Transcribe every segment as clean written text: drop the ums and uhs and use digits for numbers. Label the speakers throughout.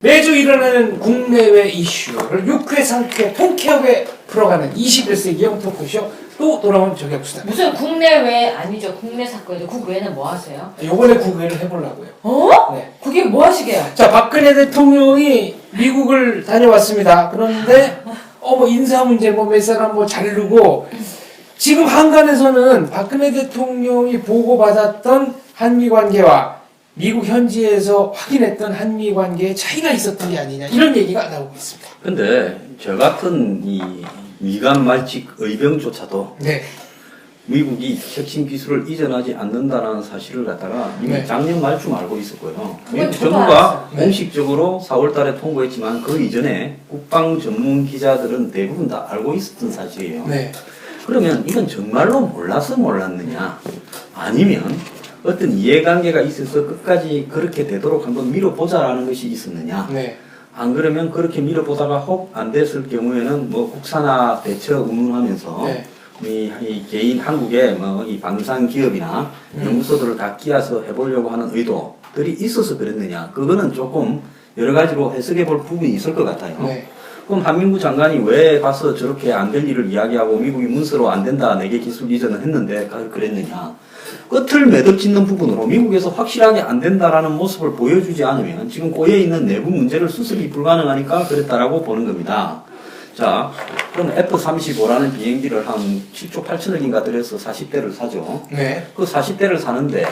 Speaker 1: 매주 일어나는 국내외 이슈를 6회, 3회 통쾌하게 풀어가는 21세기형 토크쇼 또 돌아온 저격수다.
Speaker 2: 무슨 국내외 아니죠. 국내 사건이죠. 국외는 뭐 하세요?
Speaker 1: 요번에 국외를 해보려고요.
Speaker 2: 어?
Speaker 1: 네.
Speaker 2: 그게 뭐 하시게요?
Speaker 1: 자, 박근혜 대통령이 미국을 다녀왔습니다. 그런데 뭐 인사 문제 몇 사람 자르고 지금 한간에서는 박근혜 대통령이 보고받았던 한미 관계와 미국 현지에서 확인했던 한미 관계에 차이가 있었던 게 아니냐 이런 얘기가 나오고 있습니다.
Speaker 3: 근데 저 같은 이 미간 말직 의병조차도
Speaker 1: 네.
Speaker 3: 미국이 핵심 기술을 이전하지 않는다는 사실을 갖다가 이미
Speaker 1: 네.
Speaker 3: 작년 말쯤 알고 있었고요.
Speaker 2: 그건
Speaker 3: 미국
Speaker 2: 저도
Speaker 3: 정부가
Speaker 2: 알았어요.
Speaker 1: 네.
Speaker 3: 공식적으로 4월달에 통보했지만 그 이전에 국방 전문 기자들은 대부분 다 알고 있었던 사실이에요.
Speaker 1: 네.
Speaker 3: 그러면 이건 정말로 몰라서 몰랐느냐? 아니면 어떤 이해관계가 있어서 끝까지 그렇게 되도록 한번 밀어보자라는 것이 있었느냐?
Speaker 1: 네.
Speaker 3: 안 그러면 그렇게 밀어보다가 혹 안 됐을 경우에는 뭐 국산화 대처 운운하면서
Speaker 1: 네.
Speaker 3: 이 개인 한국의 뭐 이 방산 기업이나 연구소들을 다 끼워서 해보려고 하는 의도들이 있어서 그랬느냐? 그거는 조금 여러 가지로 해석해 볼 부분이 있을 것 같아요.
Speaker 1: 네.
Speaker 3: 그럼 한민구 장관이 왜 가서 저렇게 안 될 일을 이야기하고 미국이 문서로 안 된다, 내게 기술 이전을 했는데 그랬느냐? 끝을 매듭짓는 부분으로 미국에서 확실하게 안 된다라는 모습을 보여주지 않으면 지금 꼬여있는 내부 문제를 수습이 불가능하니까 그랬다라고 보는 겁니다. 자, 그럼 F-35라는 비행기를 한 7조 8천억인가 들여서 40대를 사죠.
Speaker 1: 네.
Speaker 3: 그 40대를 사는데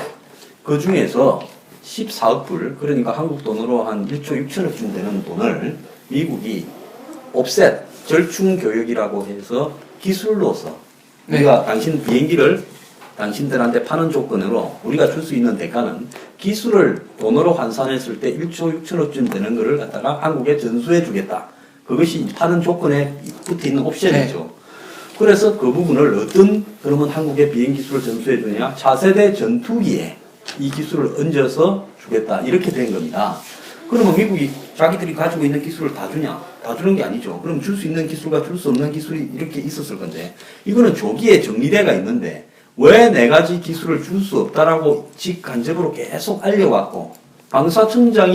Speaker 3: 그 중에서 14억 불, 그러니까 한국 돈으로 한 1조 6천억쯤 되는 돈을 미국이 옵셋, 절충 교역이라고 해서 기술로서
Speaker 1: 네.
Speaker 3: 우리가 당신 비행기를 당신들한테 파는 조건으로 우리가 줄 수 있는 대가는 기술을 돈으로 환산했을 때 1조 6천억쯤 되는 거를 갖다가 한국에 전수해 주겠다. 그것이 파는 조건에 붙어 있는 옵션이죠.
Speaker 1: 네.
Speaker 3: 그래서 그 부분을 어떤 그러면 한국의 비행 기술을 전수해 주느냐? 차세대 전투기에 이 기술을 얹어서 주겠다. 이렇게 된 겁니다. 그러면 미국이 자기들이 가지고 있는 기술을 다 주냐? 다 주는 게 아니죠. 그럼 줄 수 있는 기술과 줄 수 없는 기술이 이렇게 있었을 건데 이거는 조기에 정리대가 있는데 왜 네 가지 기술을 줄 수 없다라고 직간접으로 계속 알려왔고 방사청이죠.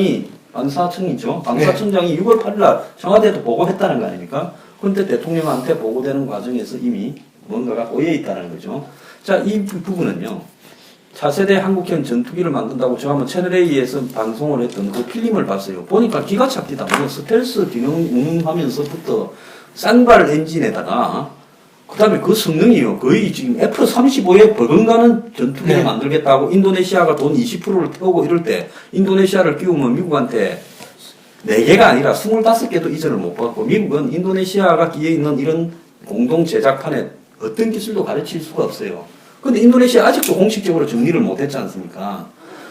Speaker 3: 방사청장이 6월 8일날 청와대에도 보고했다는 거 아닙니까? 그런데 대통령한테 보고되는 과정에서 이미 뭔가가 꼬여 있다는 거죠. 자, 이 부분은요. 차세대 한국형 전투기를 만든다고 제가 한번 채널A에서 방송을 했던 그 필름을 봤어요. 보니까 기가 찹니다. 뭐 스텔스 기능 운운하면서부터 쌍발 엔진에다가 그 다음에 그 성능이요. 거의 지금 F-35에 버금가는 전투기를
Speaker 1: 네.
Speaker 3: 만들겠다고 인도네시아가 돈 20%를 태우고 이럴 때 인도네시아를 끼우면 미국한테 4개가 아니라 25개도 이전을 못 받고 미국은 인도네시아가 끼어 있는 이런 공동 제작판에 어떤 기술도 가르칠 수가 없어요. 근데 인도네시아 아직도 공식적으로 정리를 못 했지 않습니까?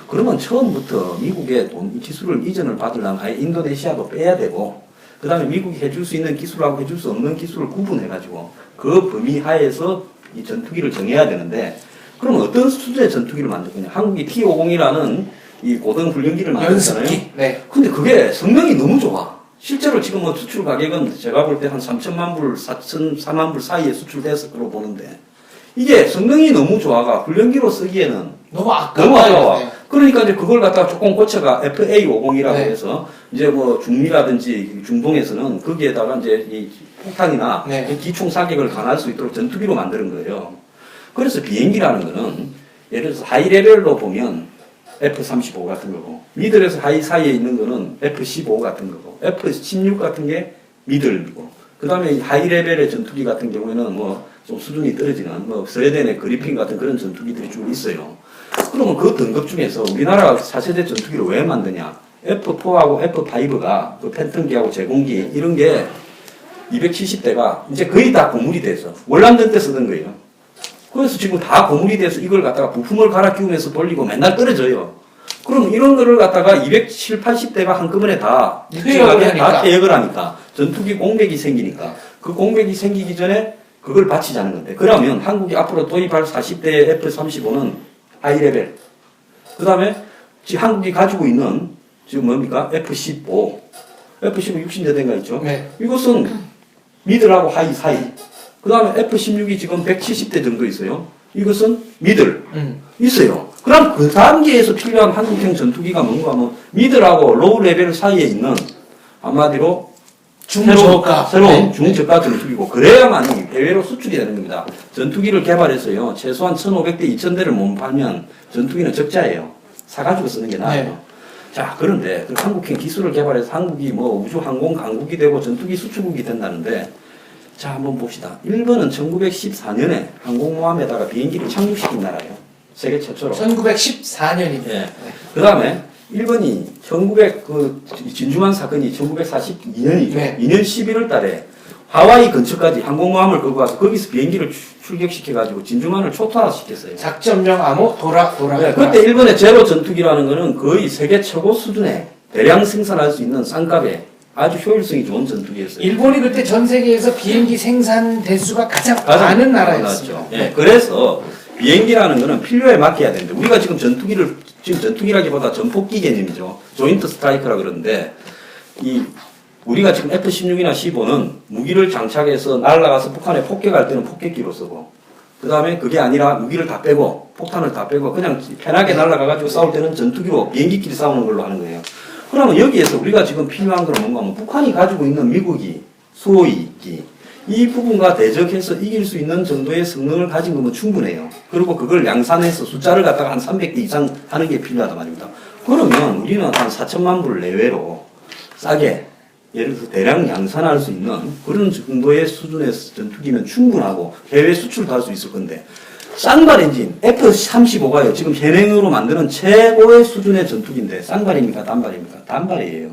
Speaker 3: 그러면 처음부터 미국의 기술을 이전을 받으려면 아예 인도네시아도 빼야 되고 그 다음에 미국이 해줄 수 있는 기술하고 해줄 수 없는 기술을 구분해가지고 그 범위 하에서 이 전투기를 정해야 되는데 그러면 어떤 수준의 전투기를 만들 거냐? 한국이 T-50이라는 이 고등 훈련기를 만들잖아요.
Speaker 1: 연습기. 네.
Speaker 3: 근데 그게 성능이 너무 좋아. 실제로 지금 뭐 수출 가격은 제가 볼 때 한 3천만 불, 4만 불 사이에 수출됐을 거로 보는데 이게 성능이 너무 좋아가 훈련기로 쓰기에는
Speaker 1: 너무 아까워요.
Speaker 3: 너무 아까워.
Speaker 1: 네.
Speaker 3: 그러니까 이제 그걸 갖다가 조금 고쳐가 FA50이라고
Speaker 1: 네.
Speaker 3: 해서 이제 뭐 중미라든지 중동에서는 거기에다가 이제 이 폭탄이나
Speaker 1: 네.
Speaker 3: 기총 사격을 강할 수 있도록 전투기로 만드는 거예요. 그래서 비행기라는 거는 예를 들어서 하이 레벨로 보면 F-35 같은 거고 미들에서 하이 사이에 있는 거는 F-15 같은 거고 F-16 같은 게 미들이고 그 다음에 하이 레벨의 전투기 같은 경우에는 뭐 좀 수준이 떨어지는 뭐 스웨덴의 그리핀 같은 그런 전투기들이 쭉 있어요. 그러면 그 등급 중에서 우리나라 4세대 전투기를 왜 만드냐? F4하고 F5가 그 팬텀기하고 제공기 이런 게 270대가 이제 거의 다 고물이 돼서 월남전 때 쓰던 거예요. 그래서 지금 다 고물이 돼서 이걸 갖다가 부품을 갈아 끼우면서 돌리고 맨날 떨어져요. 그럼 이런 거를 갖다가 270, 80대가 한꺼번에 다 일정하게 다 퇴역을 하니까 전투기 공백이 생기니까 그 공백이 생기기 전에 그걸 바치자는 건데 그러면 한국이 앞으로 도입할 40대 F-35는 하이레벨 그 다음에 지금 한국이 가지고 있는 지금 뭡니까? F-15 60년대인가 있죠?
Speaker 1: 네.
Speaker 3: 이것은 미들하고 하이 사이 그 다음에 F-16이 지금 170대 정도 있어요. 이것은 미들 있어요. 그럼 그 단계에서 필요한 한국형 전투기가 뭔가 하면 미들하고 로우 레벨 사이에 있는 한마디로
Speaker 1: 중저가.
Speaker 3: 새로운
Speaker 1: 네.
Speaker 3: 중저가 전투기고 그래야만이 해외로 수출이 되는 겁니다. 전투기를 개발해서요 최소한 1,500대 2,000대를 못 팔면 전투기는 적자예요. 사가지고 쓰는 게 나아요.
Speaker 1: 네.
Speaker 3: 자 그런데 그 한국형 기술을 개발해서 한국이 뭐 우주 항공 강국이 되고 전투기 수출국이 된다는데 자 한번 봅시다. 일본은 1914년에 항공모함에다가 비행기를 착륙시킨 나라예요. 세계 최초로.
Speaker 1: 1914년입니다.
Speaker 3: 예. 그 다음에 일본이 그 진주만 사건이 1942년이죠.
Speaker 1: 네.
Speaker 3: 2년 11월 달에 하와이 근처까지 항공모함을 끌고 가서 거기서 비행기를 출격시켜가지고 진주만을 초토화시켰어요.
Speaker 1: 작전명 암호 돌아.
Speaker 3: 네, 그때 일본의 제로 전투기라는 거는 거의 세계 최고 수준의 대량 생산할 수 있는 싼값에 아주 효율성이 좋은 전투기였어요.
Speaker 1: 일본이 그때 전 세계에서 비행기 생산 대수가 가장 많은 나라였죠.
Speaker 3: 많았죠. 예, 그래서 비행기라는 거는 필요에 맡겨야 되는데 우리가 지금 전투기라기보다 전폭기 개념이죠. 조인트 스트라이크라 그러는데 우리가 지금 F-16이나 15는 무기를 장착해서 날아가서 북한에 폭격할 때는 폭격기로 쓰고 그 다음에 그게 아니라 무기를 다 빼고 폭탄을 다 빼고 그냥 편하게 날아가가지고 싸울 때는 전투기로 비행기끼리 싸우는 걸로 하는 거예요. 그러면 여기에서 우리가 지금 필요한 건 뭔가 하면 북한이 가지고 있는 미국이 수호이기 이 부분과 대적해서 이길 수 있는 정도의 성능을 가진 거면 충분해요. 그리고 그걸 양산해서 숫자를 갖다가 한 300대 이상 하는 게 필요하단 말입니다. 그러면 우리는 한 4천만 불 내외로 싸게 예를 들어서 대량 양산할 수 있는 그런 정도의 수준의 전투기면 충분하고 해외 수출도 할 수 있을 건데 쌍발 엔진 F-35가요. 지금 현행으로 만드는 최고의 수준의 전투기인데 쌍발입니까? 단발입니까? 단발이에요.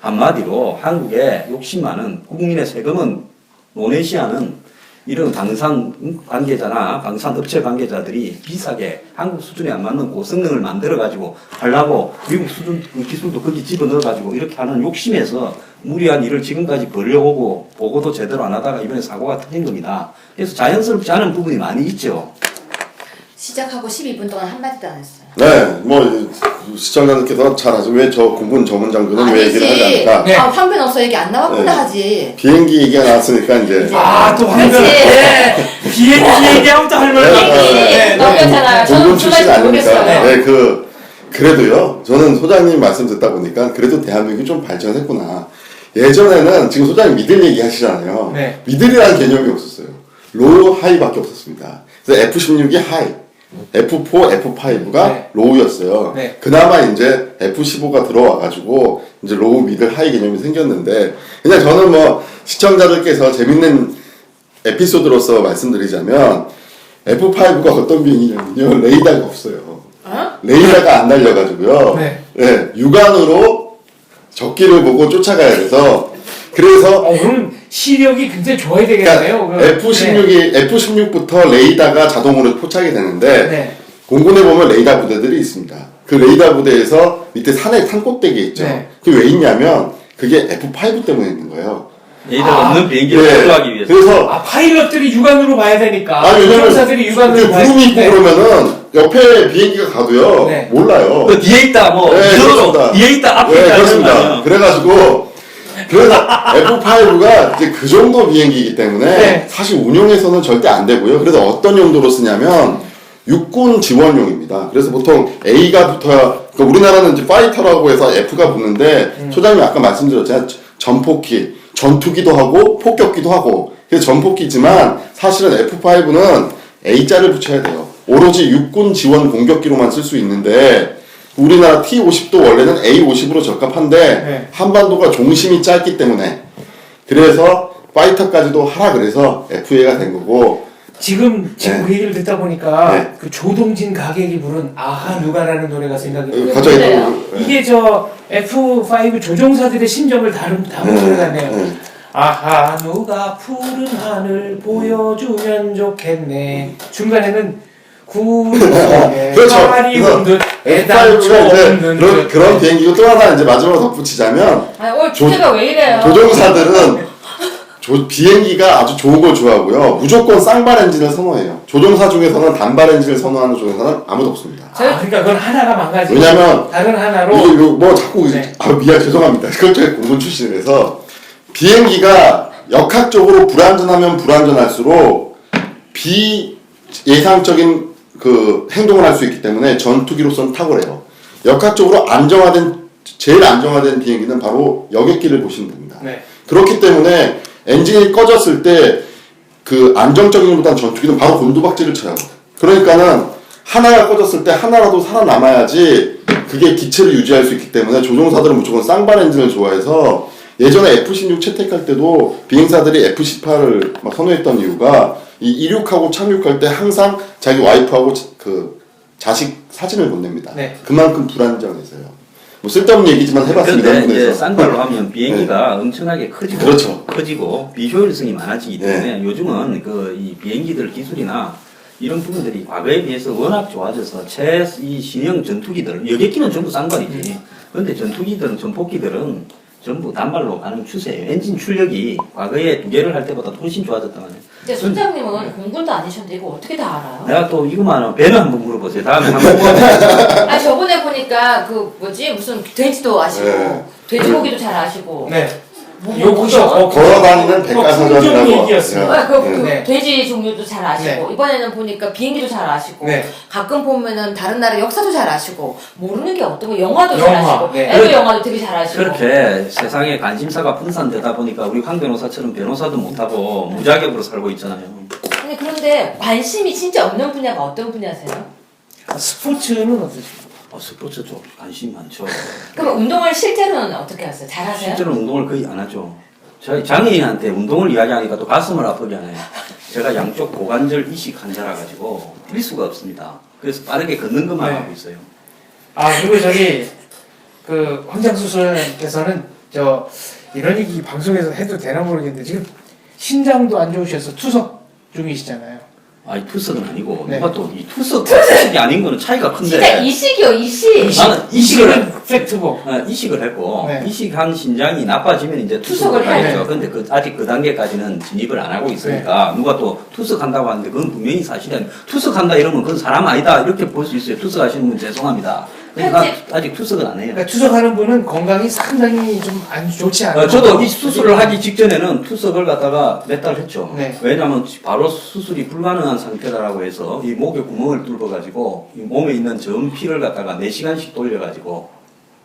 Speaker 3: 한마디로 한국에 욕심 많은 국민의 세금은 노네시아는 이런 방산 관계자나 방산 업체 관계자들이 비싸게 한국 수준에 안 맞는 고성능을 만들어가지고 하려고 미국 수준 기술도 거기 집어넣어가지고 이렇게 하는 욕심에서 무리한 일을 지금까지 벌여오고 보고도 제대로 안 하다가 이번에 사고가 터진 겁니다. 그래서 자연스럽지 않은 부분이 많이 있죠.
Speaker 2: 시작하고 12분 동안 한마디도 안 했어요.
Speaker 4: 네, 뭐 시청자들께서 잘 아죠. 왜 저 공군 전문 장교는 왜 얘기를 하지 않을까?
Speaker 1: 네.
Speaker 2: 아, 황변 없어 얘기 안 나왔구나
Speaker 4: 네.
Speaker 2: 하지.
Speaker 4: 비행기 얘기가 나왔으니까 이제
Speaker 1: 또 황변.
Speaker 2: 그렇지.
Speaker 1: 네. 비행기 얘기하면 또 할 말이
Speaker 2: 비행기 넘겼잖아요. 저는
Speaker 4: 공군
Speaker 2: 무슨
Speaker 4: 출신
Speaker 2: 말인지
Speaker 4: 아닙니까?
Speaker 2: 모르겠어요.
Speaker 4: 네, 그래도요. 저는 소장님 말씀 듣다 보니까 그래도 대한민국이 좀 발전했구나. 예전에는 지금 소장님 미들 얘기 하시잖아요.
Speaker 1: 네.
Speaker 4: 미들이라는 개념이 없었어요. 로우 하이밖에 없었습니다. 그래서 F-16이 하이, F4, F5가
Speaker 1: 네.
Speaker 4: 로우였어요.
Speaker 1: 네.
Speaker 4: 그나마 이제 F15가 들어와가지고 이제 로우, 미들, 하이 개념이 생겼는데 그냥 저는 뭐 시청자들께서 재밌는 에피소드로서 말씀드리자면 F5가 어떤 비행기냐면요. 레이더가 없어요. 레이더가 안 달려가지고요.
Speaker 1: 네.
Speaker 4: 네, 육안으로 적기를 보고 쫓아가야 돼서 그래서
Speaker 1: 그럼 시력이 굉장히 좋아야 되겠네요.
Speaker 4: 그러니까 F-16부터 레이더가 자동으로 포착이 되는데
Speaker 1: 네.
Speaker 4: 공군에 보면 레이더 부대들이 있습니다. 그 레이더 부대에서 밑에 산에 산꼭대기 있죠.
Speaker 1: 네.
Speaker 4: 그게 왜 있냐면 그게 F5 때문에 있는 거예요.
Speaker 3: 레이더가 없는 비행기를 kontrol하기 위해서.
Speaker 4: 그래서
Speaker 1: 파일럿들이 육안으로 봐야 되니까.
Speaker 4: 왜냐면
Speaker 1: 조종사들이 육안으로 봐야
Speaker 4: 구름이 있고
Speaker 1: 네.
Speaker 4: 그러면은 옆에 비행기가 가도요.
Speaker 1: 네.
Speaker 4: 몰라요.
Speaker 3: 그 뒤에 있다
Speaker 4: 네, 그렇습니다.
Speaker 3: 뒤에 있다 앞에
Speaker 4: 네,
Speaker 3: 있다
Speaker 4: 그렇습니다. 그래가지고 그래서 F5가 이제 그 정도 비행기이기 때문에
Speaker 1: 네.
Speaker 4: 사실 운용에서는 절대 안 되고요. 그래서 어떤 용도로 쓰냐면 육군 지원용입니다. 그래서 보통 A가 붙어야 그러니까 우리나라는 이제 파이터라고 해서 F가 붙는데 소장님이 아까 말씀드렸잖아요. 전폭기, 전투기도 하고 폭격기도 하고 그래서 전폭기지만 사실은 F5는 A자를 붙여야 돼요. 오로지 육군 지원 공격기로만 쓸 수 있는데 우리나라 T-50도 원래는 A-50으로 적합한데
Speaker 1: 네.
Speaker 4: 한반도가 종심이 짧기 때문에 그래서 파이터까지도 하라 그래서 FA가 된 거고
Speaker 1: 지금
Speaker 4: 네.
Speaker 1: 그 얘기를 듣다 보니까
Speaker 4: 네.
Speaker 1: 그 조동진 가객이 부른 아하 누가라는 노래가 생각이 나요.
Speaker 4: 갑자기
Speaker 2: 그래요?
Speaker 4: 또
Speaker 1: 이게 저 F5 조종사들의 심정을 담은 노래 같네요. 아하 누가 푸른 하늘 보여주면 좋겠네. 중간에는 구름 속에
Speaker 4: 그렇죠.
Speaker 1: 파리
Speaker 4: 그래서
Speaker 1: 흔들
Speaker 4: F5가 이제
Speaker 1: 없는
Speaker 4: 그런 비행기고 또 하나 이제 마지막으로 덧붙이자면
Speaker 2: 아니, 오늘 주제가 왜 이래요?
Speaker 4: 조종사들은 비행기가 아주 좋은 걸 좋아하고요. 무조건 쌍발 엔진을 선호해요. 조종사 중에서는 단발 엔진을 선호하는 조종사는 아무도 없습니다.
Speaker 1: 그러니까 그건 하나가 망가지고
Speaker 4: 왜냐면
Speaker 1: 다른 하나로
Speaker 4: 이게 뭐 자꾸
Speaker 1: 네.
Speaker 4: 미안 죄송합니다. 그건 제가 공군 출신이라서 비행기가 역학적으로 불안전하면 불안전할수록 비예상적인 그 행동을 할 수 있기 때문에 전투기로서는 탁월해요. 역학적으로 제일 안정화된 비행기는 바로 여객기를 보시면 됩니다.
Speaker 1: 네.
Speaker 4: 그렇기 때문에 엔진이 꺼졌을 때 그 안정적인 것보다는 전투기는 바로 곤두박질을 쳐요. 그러니까는 하나가 꺼졌을 때 하나라도 살아남아야지 그게 기체를 유지할 수 있기 때문에 조종사들은 무조건 쌍발 엔진을 좋아해서 예전에 F-16 채택할 때도 비행사들이 F-18을 막 선호했던 이유가 이 이륙하고 착륙할 때 항상 자기 와이프하고 그 자식 사진을 보냅니다.
Speaker 1: 네.
Speaker 4: 그만큼 불안정해서요. 뭐 쓸데없는 얘기지만 해봤습니다.
Speaker 3: 그런데 이제
Speaker 4: 한국에서.
Speaker 3: 쌍발로 하면 비행기가 엄청나게 커지고
Speaker 4: 그렇죠.
Speaker 3: 커지고 비효율성이 많아지기
Speaker 4: 네.
Speaker 3: 때문에 요즘은 그 이 비행기들 기술이나 이런 부분들이 과거에 비해서 워낙 좋아져서 이 신형 전투기들 여객기는 전부 쌍발이지. 그런데 전투기들은 전폭기들은 전부 단발로 가는 추세예요. 엔진 출력이 과거에 두 개를 할 때보다 훨씬 좋아졌단 말이에요.
Speaker 2: 근데 소장님은 공군도 아니셨는데 이거 어떻게 다 알아요?
Speaker 3: 내가 또 이거만 배는 한번 물어보세요. 다음에 한번
Speaker 2: 아 저번에 보니까 그 뭐지 무슨 돼지도 아시고
Speaker 4: 네.
Speaker 2: 돼지고기도 잘 아시고
Speaker 1: 네.
Speaker 2: 뭐
Speaker 1: 요거죠.
Speaker 4: 걸어다니는 백과사전이라고.
Speaker 1: 얘기였습니다.
Speaker 2: 그
Speaker 1: 네.
Speaker 2: 돼지 종류도 잘 아시고 이번에는 보니까 비행기도 잘 아시고
Speaker 1: 네.
Speaker 2: 가끔 보면은 다른 나라 역사도 잘 아시고 모르는 게 어떤 거 영화도 잘
Speaker 1: 영화,
Speaker 2: 아시고
Speaker 1: 네.
Speaker 2: 애도 영화도 되게 잘 아시고
Speaker 3: 그렇게 세상에 관심사가 분산되다 보니까 우리 황 변호사처럼 변호사도 못하고 무자격으로 살고 있잖아요.
Speaker 2: 아니 그런데 관심이 진짜 없는 분야가 어떤 분야세요?
Speaker 1: 스포츠는 어떠십니까?
Speaker 3: 스포츠 쪽 관심 많죠.
Speaker 2: 그럼 운동을 실제로는 어떻게 하세요? 잘 하세요?
Speaker 3: 실제로 운동을 거의 안 하죠. 저희 장애인한테 운동을 이야기하니까 또 가슴을 아프게 하네요. 제가 양쪽 고관절 이식 환자라 가지고 뛸 수가 없습니다. 그래서 빠르게 걷는 것만
Speaker 1: 네.
Speaker 3: 하고 있어요.
Speaker 1: 아 그리고 저기 그 황장수선께서는 저 이런 얘기 방송에서 해도 되나 모르겠는데 지금 신장도 안 좋으셔서 투석 중이시잖아요.
Speaker 3: 아니 투석은 아니고
Speaker 1: 네.
Speaker 3: 누가 또 이 투석이 아닌 거는 차이가 큰데.
Speaker 2: 진짜 이식이요 이식.
Speaker 3: 나는
Speaker 1: 이식은 팩트고.
Speaker 3: 이식을 했고
Speaker 1: 네.
Speaker 3: 이식한 신장이 나빠지면 이제 투석을
Speaker 2: 투석을
Speaker 3: 하겠죠.
Speaker 1: 해야죠.
Speaker 3: 근데 아직 그 단계까지는 진입을 안 하고 있으니까 누가 또 투석한다고 하는데 그건 분명히 사실은 투석한다 이러면 그건 사람 아니다 이렇게 볼 수 있어요. 투석하시는 분 죄송합니다. 그러니까 아직 투석은 안 해요.
Speaker 1: 그러니까 투석하는 분은 건강이 상당히 좀 안 좋지 않아요.
Speaker 3: 저도 이 수술을 하기 직전에는 투석을 갖다가 몇 달 했죠.
Speaker 1: 네.
Speaker 3: 왜냐하면 바로 수술이 불가능한 상태다라고 해서 이 목에 구멍을 뚫어가지고 이 몸에 있는 전피를 갖다가 4시간씩 돌려가지고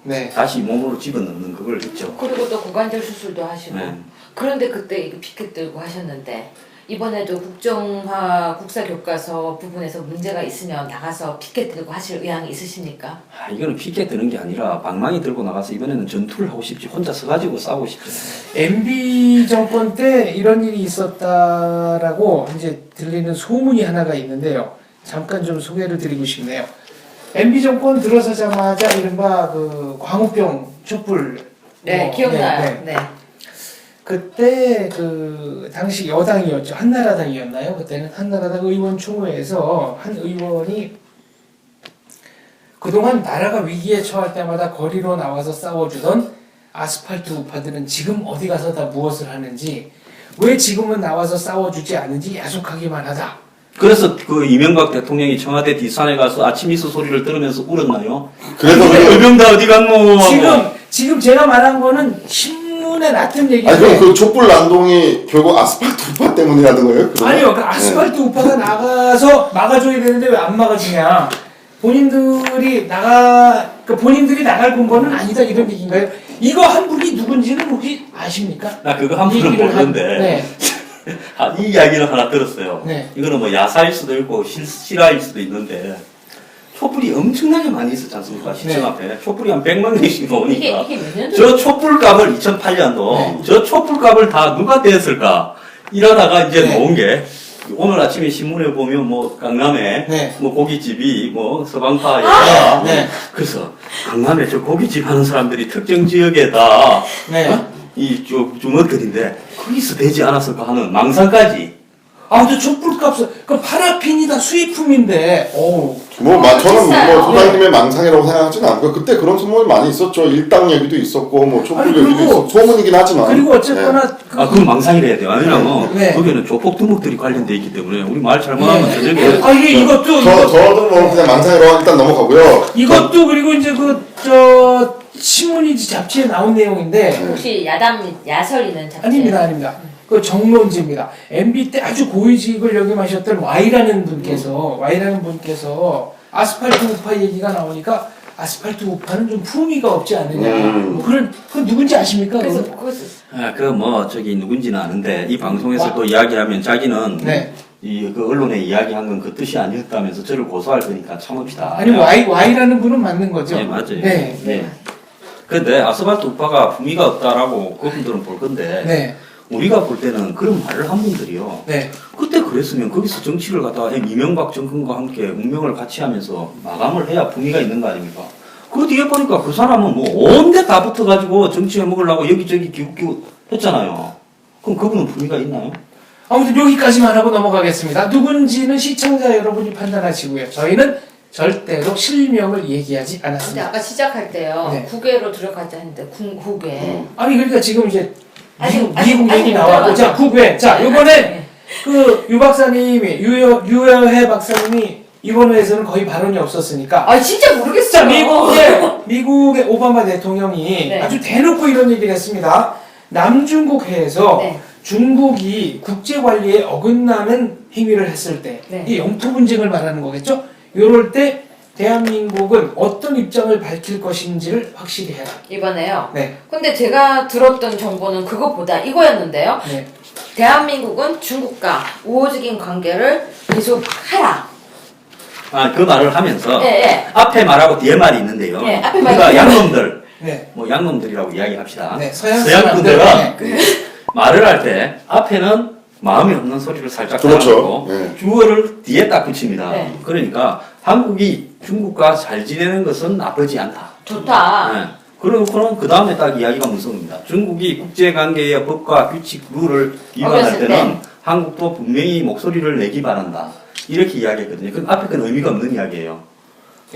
Speaker 1: 네.
Speaker 3: 다시 몸으로 집어넣는 그걸 했죠.
Speaker 2: 그리고 또 고관절 수술도 하시고
Speaker 3: 네.
Speaker 2: 그런데 그때 이거 피켓 들고 하셨는데 이번에도 국정화 국사교과서 부분에서 문제가 있으면 나가서 피켓 들고 하실 의향이 있으십니까?
Speaker 3: 이거는 피켓 드는 게 아니라 방망이 들고 나가서 이번에는 전투를 하고 싶지 혼자 서가지고 싸우고 싶죠.
Speaker 1: MB 정권 때 이런 일이 있었다라고 이제 들리는 소문이 하나가 있는데요. 잠깐 좀 소개를 드리고 싶네요. MB 정권 들어서자마자 이른바 그 광우병 촛불
Speaker 2: 네,
Speaker 1: 뭐,
Speaker 2: 기억나요. 네.
Speaker 1: 그때 그 당시 여당이었죠. 한나라당이었나요? 그때는 한나라당 의원 총회에서 한 의원이 그동안 나라가 위기에 처할 때마다 거리로 나와서 싸워주던 아스팔트 우파들은 지금 어디 가서 다 무엇을 하는지 왜 지금은 나와서 싸워주지 않는지 야속하기만 하다.
Speaker 3: 그래서 그 이명박 대통령이 청와대 뒷산에 가서 아침 이슬 소리를 들으면서 울었나요?
Speaker 4: 그래서
Speaker 3: 의병 다 어디 갔노?
Speaker 1: 지금 제가 말한 거는 신문에 났던
Speaker 4: 아니
Speaker 1: 얘기인데
Speaker 4: 그럼 그 촛불 난동이 결국 아스팔트 우파 때문이라는 거예요? 그러면?
Speaker 1: 아니요, 그 아스팔트 우파가 나가서 막아줘야 되는데 왜 안 막아주냐? 본인들이 본인들이 나갈 근거는 아니다 이런 얘기인가요? 이거 한 분이 누군지는 혹시 아십니까?
Speaker 3: 나 그거 한 분은
Speaker 1: 얘기를
Speaker 3: 모르는데
Speaker 1: 네.
Speaker 3: 이 이야기를 하나 들었어요.
Speaker 1: 네.
Speaker 3: 이거는 뭐 야사일 수도 있고 실화일 수도 있는데 촛불이 엄청나게 많이 있었지 않습니까? 시청
Speaker 1: 네.
Speaker 3: 앞에 촛불이 한 100만 명씩 나오니까
Speaker 2: 이게 몇 년도
Speaker 3: 저 촛불값을 2008년도
Speaker 1: 네.
Speaker 3: 저 촛불값을 다 누가 떼었을까 이러다가 이제
Speaker 1: 네.
Speaker 3: 나온 게 오늘 아침에 신문에 보면 뭐 강남에
Speaker 1: 네.
Speaker 3: 뭐 고깃집이 뭐 서방파에다
Speaker 1: 네.
Speaker 3: 그래서 강남에 저 고깃집 하는 사람들이 특정 지역에다
Speaker 1: 네.
Speaker 3: 이 주먹들인데 거기서 되지 않았을까 하는 망상까지.
Speaker 1: 아, 근데 촛불값은 그 파라핀이다 수입품인데, 어우.
Speaker 4: 저는
Speaker 2: 비싸요.
Speaker 4: 뭐 소장님의 망상이라고 생각하지는 않고요. 그때 그런 소문이 많이 있었죠. 일당 얘기도 있었고 뭐 촛불
Speaker 1: 아니,
Speaker 4: 얘기도
Speaker 1: 그리고-
Speaker 4: 있었고 소문이긴 하지만.
Speaker 1: 그리고 어쨌거나
Speaker 4: 네.
Speaker 3: 그건 망상이라 해야 돼요. 왜냐면
Speaker 1: 네.
Speaker 3: 거기는 조폭 두목들이 관련돼 있기 때문에 우리 말 잘못하면
Speaker 1: 네.
Speaker 3: 저녁에
Speaker 1: 아, 이게 이것도
Speaker 4: 저도 뭐 그냥 망상이라고 일단 넘어가고요.
Speaker 1: 이것도 그리고 이제 신문이지 잡지에 나온 내용인데
Speaker 2: 혹시 야설이는 잡지?
Speaker 1: 아닙니다. 그 정론지입니다. MB 때 아주 고위직을 역임하셨던 Y라는 분께서 아스팔트 우파 얘기가 나오니까 아스팔트 우파는 좀 품위가 없지 않느냐. 뭐 그건 누군지 아십니까?
Speaker 2: 그래서
Speaker 1: 그건?
Speaker 2: 그것을
Speaker 3: 저기 누군지는 아는데 이 방송에서 또 이야기하면 자기는
Speaker 1: 네.
Speaker 3: 그 언론에 이야기한 건 그 뜻이 아니었다면서 저를 고소할 거니까 참읍시다.
Speaker 1: 아니 Y라는 분은 맞는 거죠?
Speaker 3: 네, 맞아요.
Speaker 1: 네.
Speaker 3: 네. 근데 아스팔트 우파가 품위가 없다라고 그분들은 볼 건데
Speaker 1: 네.
Speaker 3: 우리가 볼 때는 그런 말을 한 분들이요.
Speaker 1: 네.
Speaker 3: 그때 그랬으면 거기서 정치를 갖다가 이명박 정권과 함께 운명을 같이 하면서 마감을 해야 품위가 있는 거 아닙니까? 그 뒤에 보니까 그 사람은 뭐 온데 다 붙어가지고 정치해 먹으려고 여기저기 기웃기웃 했잖아요. 그럼 그분은 품위가 있나요?
Speaker 1: 아무튼 여기까지만 하고 넘어가겠습니다. 누군지는 시청자 여러분이 판단하시고요. 저희는 절대로 실명을 얘기하지
Speaker 2: 근데
Speaker 1: 않았습니다.
Speaker 2: 아까 시작할 때요.
Speaker 1: 네.
Speaker 2: 국외로 들어가자 했는데 국외.
Speaker 1: 아니 그러니까 지금 이제 미국
Speaker 2: 아직
Speaker 1: 얘기 나왔고 자 국외 자 요번에 그 유 박사님이 유여해 박사님이 이번 회에서는 거의 발언이 없었으니까
Speaker 2: 아 진짜 모르겠어요.
Speaker 1: 자 미국의 오바마 대통령이
Speaker 2: 네.
Speaker 1: 아주 대놓고 이런 얘기를 했습니다. 남중국 회에서
Speaker 2: 네.
Speaker 1: 중국이 국제 관리에 어긋나는 행위를 했을 때
Speaker 2: 네.
Speaker 1: 이 영토 분쟁을 말하는 거겠죠. 이럴 때 대한민국은 어떤 입장을 밝힐 것인지를 확실히 해라.
Speaker 2: 이번에요.
Speaker 1: 네.
Speaker 2: 근데 제가 들었던 정보는 그거보다 이거였는데요.
Speaker 1: 네.
Speaker 2: 대한민국은 중국과 우호적인 관계를 계속하라.
Speaker 3: 그 말을 하면서
Speaker 2: 네.
Speaker 3: 앞에 말하고 뒤에 말이 있는데요.
Speaker 2: 네, 앞에 말이
Speaker 3: 그러니까
Speaker 2: 있는데.
Speaker 3: 양놈들,
Speaker 1: 네.
Speaker 3: 뭐 양놈들이라고 이야기합시다.
Speaker 1: 네. 서양
Speaker 3: 서양분들은
Speaker 1: 사람들. 네.
Speaker 3: 말을 할 때 앞에는 마음이 없는 소리를 살짝
Speaker 4: 그렇죠.
Speaker 3: 달아놓고
Speaker 4: 네.
Speaker 3: 주어를 뒤에 딱 붙입니다.
Speaker 2: 네.
Speaker 3: 그러니까 한국이 중국과 잘 지내는 것은 나쁘지 않다.
Speaker 2: 좋다.
Speaker 3: 네. 그러고는 그 다음에 딱 이야기가 무섭습니다. 중국이 국제관계의 법과 규칙, 룰을 위반할
Speaker 2: 어겼을
Speaker 3: 때는 한국도 분명히 목소리를 내기 바란다. 이렇게 이야기했거든요. 그 앞에 건 의미가 없는 이야기예요.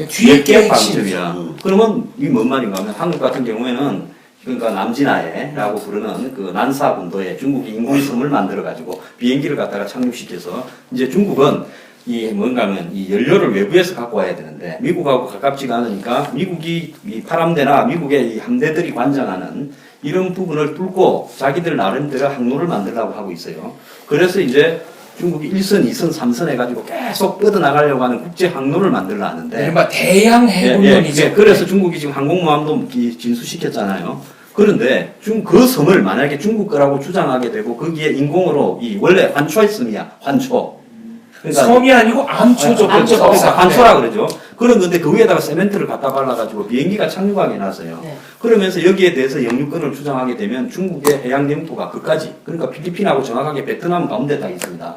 Speaker 1: 뒤에 게
Speaker 3: 몇
Speaker 1: 핵심.
Speaker 3: 방점이야. 그러면 이게 뭔 말인가 하면 한국 같은 경우에는 그러니까 남진아해라고 부르는 그 난사군도에 중국이 인공섬을 만들어가지고 비행기를 갖다가 착륙시켜서 이제 중국은 이 뭔가 하면 이 연료를 외부에서 갖고 와야 되는데 미국하고 가깝지가 않으니까 미국이 이 파람대나 미국의 이 함대들이 관장하는 이런 부분을 뚫고 자기들 나름대로 항로를 만들려고 하고 있어요. 그래서 이제 중국이 1선, 2선, 3선 해가지고 계속 뻗어나가려고 하는 국제 항로를 만들려 하는데
Speaker 1: 이른바 대양 해군론이죠.
Speaker 3: 그래서 중국이 지금 항공모함도 진수시켰잖아요. 그런데 그 섬을 만약에 중국 거라고 주장하게 되고 거기에 인공으로 이 원래 환초했음이야. 환초. 그러니까
Speaker 1: 섬이 아니고 암초죠.
Speaker 3: 환초라 그러죠. 그런 건데 그 위에다가 세멘트를 갖다 발라가지고 비행기가 착륙하게 해놨어요.
Speaker 2: 네.
Speaker 3: 그러면서 여기에 대해서 영유권을 주장하게 되면 중국의 해양 영토가 끝까지 그러니까 필리핀하고 정확하게 베트남 가운데 딱 있습니다.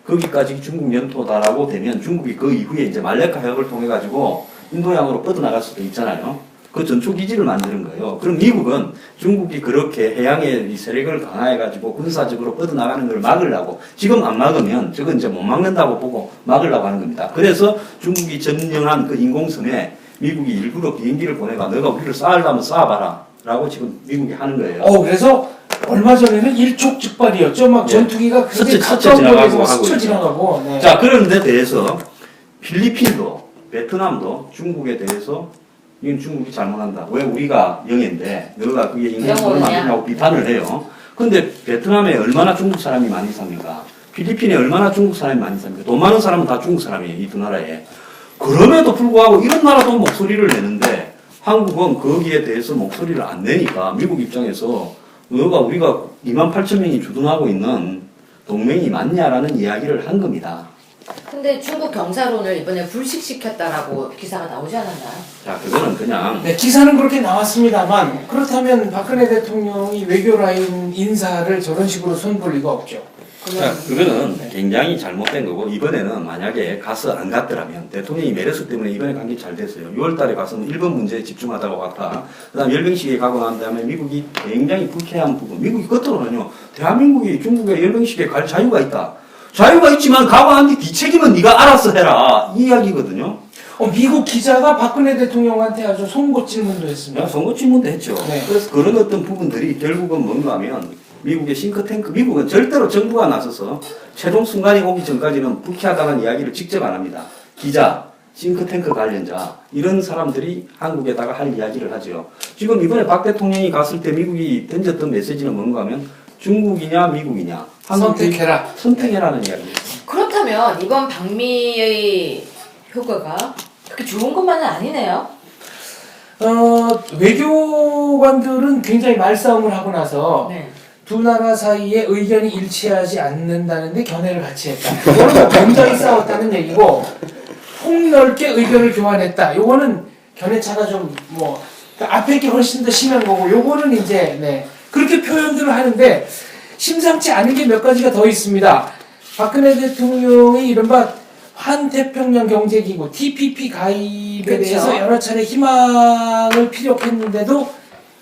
Speaker 3: 거기까지 중국 영토다라고 되면 중국이 그 이후에 이제 말레카 해협을 통해 가지고 인도양으로 뻗어나갈 수도 있잖아요. 그 전초 기지를 만드는 거예요. 그럼 미국은 중국이 그렇게 해양의 이 세력을 강화해 가지고 군사적으로 뻗어나가는 걸 막으려고 지금 안 막으면 저건 이제 못 막는다고 보고 막으려고 하는 겁니다. 그래서 중국이 점령한 그 인공섬에 미국이 일부러 비행기를 보내가 너가 우리를 쏴려면 쏴봐라 라고 지금 미국이 하는 거예요.
Speaker 1: 그래서 얼마 전에는 일촉즉발이었죠. 막
Speaker 3: 네.
Speaker 1: 전투기가 굉장히
Speaker 3: 스쳐
Speaker 1: 가까운
Speaker 3: 지나가고
Speaker 1: 곳에서 막
Speaker 3: 하고
Speaker 1: 스쳐
Speaker 3: 있죠.
Speaker 1: 지나가고. 네.
Speaker 3: 자, 그런 데 대해서 필리핀도 베트남도 중국에 대해서 이건 중국이 잘못한다. 왜 우리가 영해인데 너가 그게 인공섬을 만들라고 비판을 해요. 근데 베트남에 얼마나 중국 사람이 많이 삽니까? 필리핀에 얼마나 중국 사람이 많이 삽니까? 돈 많은 사람은 다 중국 사람이에요. 이 두 나라에. 그럼에도 불구하고 이런 나라도 목소리를 내는데 한국은 거기에 대해서 목소리를 안 내니까 미국 입장에서 너가 우리가 28,000명이 주둔하고 있는 동맹이 맞냐라는 이야기를 한 겁니다.
Speaker 2: 근데 중국 경사론을 이번에 불식시켰다라고 기사가 나오지 않았나요?
Speaker 3: 자, 그거는 그냥
Speaker 1: 네, 기사는 그렇게 나왔습니다만 그렇다면 박근혜 대통령이 외교 라인 인사를 저런 식으로 손볼 리가 없죠.
Speaker 3: 자, 그거는 굉장히 잘못된 거고 이번에는 만약에 가서 안 갔더라면 대통령이 메르스 때문에 이번에 간 게 잘 됐어요. 6월 달에 가서는 일본 문제에 집중하다가 왔다. 그 다음 열병식에 가고 난 다음에 미국이 굉장히 불쾌한 부분. 미국이 끝으로는요. 대한민국이 중국의 열병식에 갈 자유가 있다. 자유가 있지만 가고 난 뒤 뒤책임은 네가 알아서 해라. 이 이야기거든요.
Speaker 1: 미국 기자가 박근혜 대통령한테 아주 송곳 질문도 했습니다.
Speaker 3: 선거 질문도 했죠.
Speaker 1: 네.
Speaker 3: 그래서 그런 어떤 부분들이 결국은 뭔가 하면 미국의 싱크탱크, 미국은 절대로 정부가 나서서 최종 순간이 오기 전까지는 불쾌하다는 이야기를 직접 안 합니다. 기자, 싱크탱크 관련자, 이런 사람들이 한국에다가 할 이야기를 하죠. 지금 이번에 박 대통령이 갔을 때 미국이 던졌던 메시지는 뭔가 하면 중국이냐 미국이냐
Speaker 1: 선택해라.
Speaker 3: 선택해라는 이야기입니다.
Speaker 2: 그렇다면 이번 방미의 효과가 그렇게 좋은 것만은 아니네요.
Speaker 1: 외교관들은 굉장히 말싸움을 하고 나서
Speaker 2: 네.
Speaker 1: 두 나라 사이에 의견이 일치하지 않는다는데 견해를 같이 했다. 이거는 뭐 굉장히 싸웠다는 얘기고 폭넓게 의견을 교환했다. 요거는 견해차가 좀뭐 그러니까 앞에 게 훨씬 더 심한 거고 요거는 이제 네 그렇게 표현들을 하는데 심상치 않은 게 몇 가지가 더 있습니다. 박근혜 대통령이 이른바 환태평양 경제기구 TPP 가입에
Speaker 2: 그렇죠.
Speaker 1: 대해서 여러 차례 희망을 피력했는데도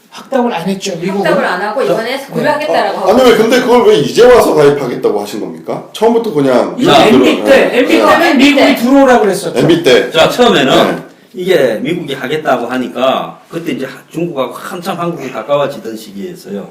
Speaker 1: 확답을 안 했죠. 미국은.
Speaker 2: 확답을 안 하고 이번에 고려하겠다라고 하고.
Speaker 4: 아니 왜 근데 그걸 왜 이제 와서 가입하겠다고 하신 겁니까? 처음부터 그냥
Speaker 1: 이거
Speaker 3: 자,
Speaker 1: MB 때, MB 때는 미국이 들어오라고 그랬었죠.
Speaker 4: MB 때.
Speaker 3: 자, 처음에는
Speaker 4: 네.
Speaker 3: 이게 미국이 하겠다고 하니까 그때 이제 중국하고 한참 한국이 가까워지던 시기였어요.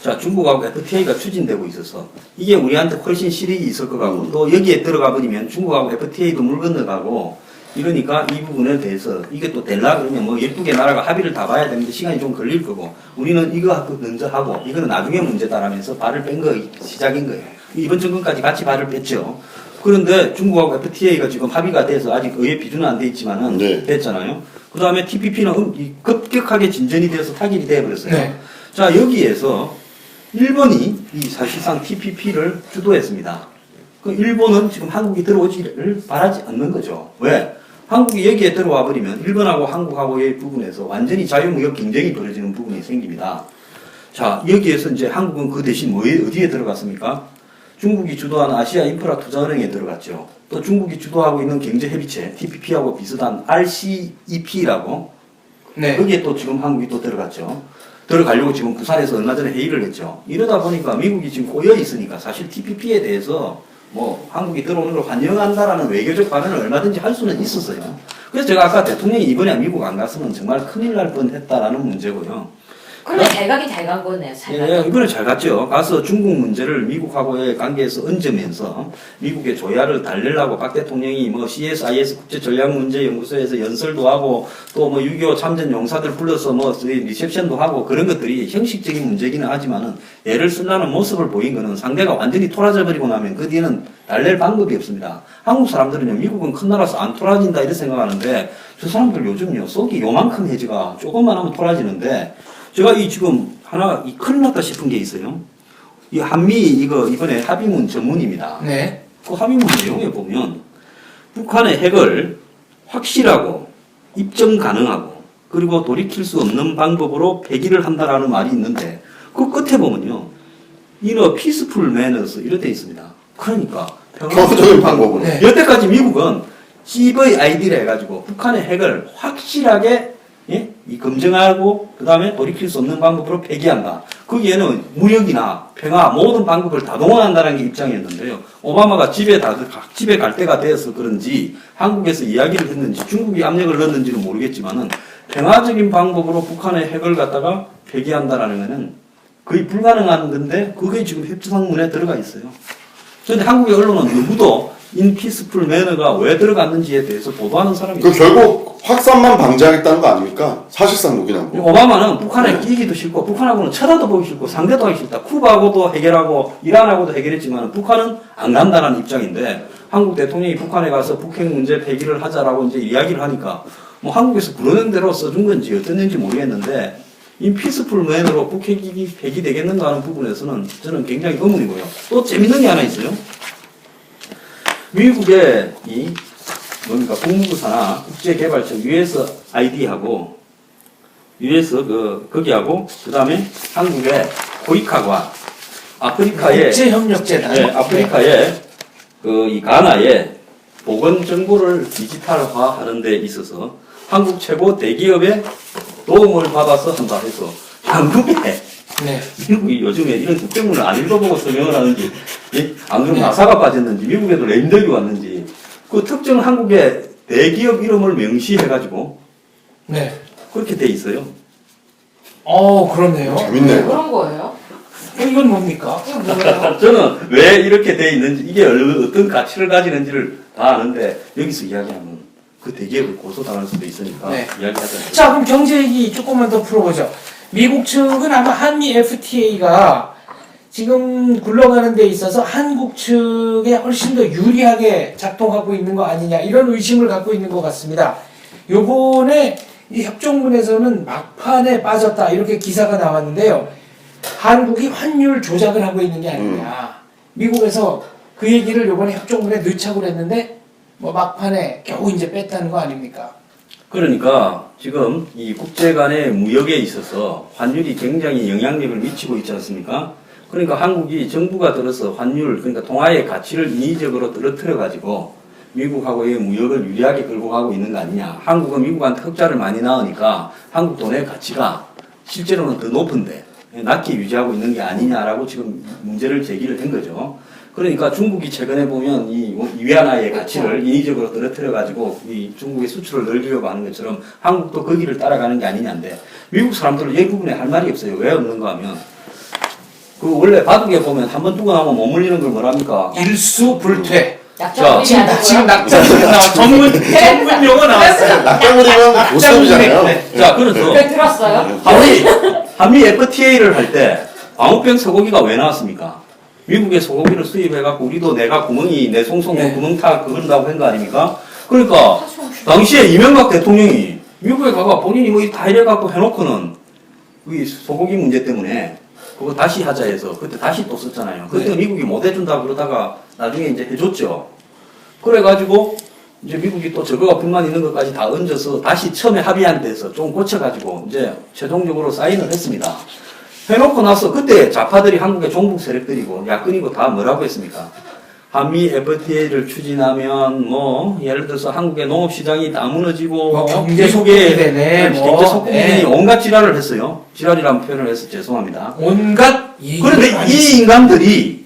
Speaker 3: 자, 중국하고 FTA가 추진되고 있어서 이게 우리한테 훨씬 실익이 있을 것 같고 또 여기에 들어가 버리면 중국하고 FTA도 물 건너가고 이러니까 이 부분에 대해서 이게 또 될라 그러면 뭐 12개 나라가 합의를 다 봐야 되는데 시간이 좀 걸릴 거고 우리는 이거 먼저 하고 이거는 나중에 문제다라면서 발을 뺀 거 시작인 거예요. 이번 정권까지 같이 발을 뺐죠. 그런데 중국하고 FTA가 지금 합의가 돼서 아직 의회 비준은 안 돼 있지만은
Speaker 4: 네.
Speaker 3: 됐잖아요. 그 다음에 TPP는 급격하게 진전이 돼서 타결이 돼버렸어요.
Speaker 1: 네.
Speaker 3: 자, 여기에서 일본이 이 사실상 TPP를 주도했습니다. 그 일본은 지금 한국이 들어오지를 바라지 않는 거죠. 왜? 한국이 여기에 들어와 버리면 일본하고 한국하고의 부분에서 완전히 자유무역 경쟁이 벌어지는 부분이 생깁니다. 자, 여기에서 이제 한국은 그 대신 어디에 들어갔습니까? 중국이 주도하는 아시아 인프라 투자은행에 들어갔죠. 또 중국이 주도하고 있는 경제협의체 TPP하고 비슷한 RCEP라고
Speaker 1: 네.
Speaker 3: 거기에 또 지금 한국이 또 들어갔죠. 들어가려고 지금 부산에서 얼마 전에 회의를 했죠. 이러다 보니까 미국이 지금 꼬여 있으니까 사실 TPP에 대해서 뭐 한국이 들어오는 걸 환영한다라는 외교적 발언을 얼마든지 할 수는 있었어요. 그래서 제가 아까 대통령이 이번에 미국 안 갔으면 정말 큰일 날 뻔했다라는 문제고요.
Speaker 2: 그런데 잘 가긴 잘 간 거네요. 잘 간.
Speaker 3: 예, 이번에 잘 갔죠. 가서 중국 문제를 미국하고의 관계에서 얹으면서 미국의 조야를 달래려고 박 대통령이 뭐 CSIS 국제전략문제연구소에서 연설도 하고 또 뭐 6.25 참전 용사들 불러서 뭐 리셉션도 하고 그런 것들이 형식적인 문제기는 하지만은 애를 쓰려는 모습을 보인 거는 상대가 완전히 토라져 버리고 나면 그 뒤에는 달랠 방법이 없습니다. 한국 사람들은요, 미국은 큰 나라서 안 토라진다 이렇게 생각하는데 저 사람들 요즘요, 속이 요만큼 해지가 조금만 하면 토라지는데 제가 이 지금 하나 이 큰일 났다 싶은 게 있어요. 이 한미 이거 이번에 합의문 전문입니다.
Speaker 1: 네.
Speaker 3: 그 합의문 내용에 보면 북한의 핵을 확실하고 입증 가능하고 그리고 돌이킬 수 없는 방법으로 폐기를 한다라는 말이 있는데 그 끝에 보면요. 이너 피스풀 매너스 이렇게 돼 있습니다. 그러니까
Speaker 4: 평화적인 방법으로.
Speaker 1: 네.
Speaker 3: 여태까지 미국은 CVID를 해가지고 북한의 핵을 확실하게 이 검증하고 그 다음에 돌이킬 수 없는 방법으로 폐기한다. 거기에는 무력이나 평화 모든 방법을 다 동원한다는 게 입장이었는데요. 오바마가 집에 갈 때가 되어서 그런지 한국에서 이야기를 했는지 중국이 압력을 넣었는지는 모르겠지만은 평화적인 방법으로 북한의 핵을 갖다가 폐기한다라는 것은 거의 불가능한 건데 그게 지금 협정문에 들어가 있어요. 그런데 한국의 언론은 너무도 인피스풀 매너가 왜 들어갔는지에 대해서 보도하는 사람이
Speaker 4: 그 결국 확산만 방지하겠다는 거 아닙니까? 사실상 무기나고.
Speaker 3: 오바마는 북한에 끼기도 싫고 북한하고는 쳐다도 보기 싫고 상대도 하기 싫다. 쿠바하고도 해결하고 이란하고도 해결했지만 북한은 안 간다는 입장인데 한국 대통령이 북한에 가서 북핵 문제 폐기를 하자라고 이제 이야기를 하니까 뭐 한국에서 부르는 대로 써준 건지 어땠는지 모르겠는데 인피스풀 맨으로 북핵이 폐기되겠는가 하는 부분에서는 저는 굉장히 의문이고요. 또 재밌는 게 하나 있어요. 미국의 이 뭡니까 국무부사나 국제개발청 USAID하고 US 거기하고 그다음에 한국의 코이카관 아프리카의
Speaker 1: 국제협력재단.
Speaker 3: 네, 아프리카의 이 가나의 보건 정보를 디지털화하는 데 있어서 한국 최고 대기업의 도움을 받아서 한다 해서 한국에
Speaker 1: 네.
Speaker 3: 미국이 요즘에 이런 국제문을 안 읽어보고 설명을 하는지, 안 그러면 나사가 빠졌는지, 미국에도 랜더기 왔는지, 그 특정 한국의 대기업 이름을 명시해가지고,
Speaker 1: 네.
Speaker 3: 그렇게 돼 있어요.
Speaker 1: 그렇네요.
Speaker 4: 재밌네요.
Speaker 2: 그런 거예요?
Speaker 1: 이건 뭡니까?
Speaker 2: 이거 뭐예요?
Speaker 3: 저는 왜 이렇게 돼 있는지, 이게 어떤 가치를 가지는지를 다 아는데, 여기서 이야기하면 그 대기업을 고소당할 수도 있으니까,
Speaker 1: 네.
Speaker 3: 이야기하자.
Speaker 1: 자, 그럼 경제 얘기 조금만 더 풀어보죠. 미국 측은 아마 한미 FTA가 지금 굴러가는 데 있어서 한국 측에 훨씬 더 유리하게 작동하고 있는 거 아니냐 이런 의심을 갖고 있는 것 같습니다. 요번에 이 협정문에서는 막판에 빠졌다 이렇게 기사가 나왔는데요. 한국이 환율 조작을 하고 있는 게 아니냐. 미국에서 그 얘기를 요번에 협정문에 넣자고 했는데 뭐 막판에 겨우 이제 뺐다는 거 아닙니까?
Speaker 3: 그러니까 지금 이 국제 간의 무역에 있어서 환율이 굉장히 영향력을 미치고 있지 않습니까? 그러니까 한국이 정부가 들어서 환율, 그러니까 통화의 가치를 인위적으로 떨어뜨려 가지고 미국하고의 무역을 유리하게 끌고 가고 있는 거 아니냐. 한국은 미국한테 흑자를 많이 낳으니까 한국 돈의 가치가 실제로는 더 높은데 낮게 유지하고 있는 게 아니냐라고 지금 문제를 제기를 한 거죠. 그러니까 중국이 최근에 보면 이 위안화의 가치를 인위적으로 떨어뜨려 가지고 이 중국의 수출을 늘리려고 하는 것처럼 한국도 그 길을 따라가는 게 아니냐인데 미국 사람들은 이 부분에 할 말이 없어요. 왜 없는가 하면 그 원래 바둑에 보면 한 번 두고 나면 머물리는 걸 뭐랍니까?
Speaker 1: 일수불퇴.
Speaker 2: 약점
Speaker 1: 지금 낙장불이 나와 전문 용어 나왔어요.
Speaker 4: 낙장불이면 고스톱이잖아요.
Speaker 1: 네.
Speaker 3: 자, 그래서
Speaker 2: 네, 들었어요?
Speaker 3: 한미 FTA를 할 때 광우병 소고기가 왜 나왔습니까? 미국의 소고기를 수입해갖고 우리도 내가 구멍이 내 송송
Speaker 1: 네.
Speaker 3: 구멍 타 그런다고 한 거 아닙니까? 그러니까 당시에 이명박 대통령이 미국에 가가 본인이 뭐 다 이래갖고 해놓고는 이 소고기 문제 때문에 그거 다시 하자 해서 그때 다시 또 썼잖아요. 그때
Speaker 1: 네.
Speaker 3: 미국이 못 해준다 그러다가 나중에 이제 해줬죠. 그래가지고 이제 미국이 또 저거가 불만 있는 것까지 다 얹어서 다시 처음에 합의한 데서 좀 고쳐가지고 이제 최종적으로 사인을 했습니다. 해놓고 나서 그때 좌파들이 한국의 종북 세력들이고 야권이고 다 뭐라고 했습니까? 한미 FTA를 추진하면 뭐 예를 들어서 한국의 농업시장이 다 무너지고
Speaker 1: 뭐 경제
Speaker 3: 미국의
Speaker 1: 속국이 되네, 뭐.
Speaker 3: 경제 속국이
Speaker 1: 네.
Speaker 3: 되니 온갖 지랄을 했어요. 지랄이라는 표현을 해서 죄송합니다.
Speaker 1: 온갖
Speaker 3: 그런데 이 인간들이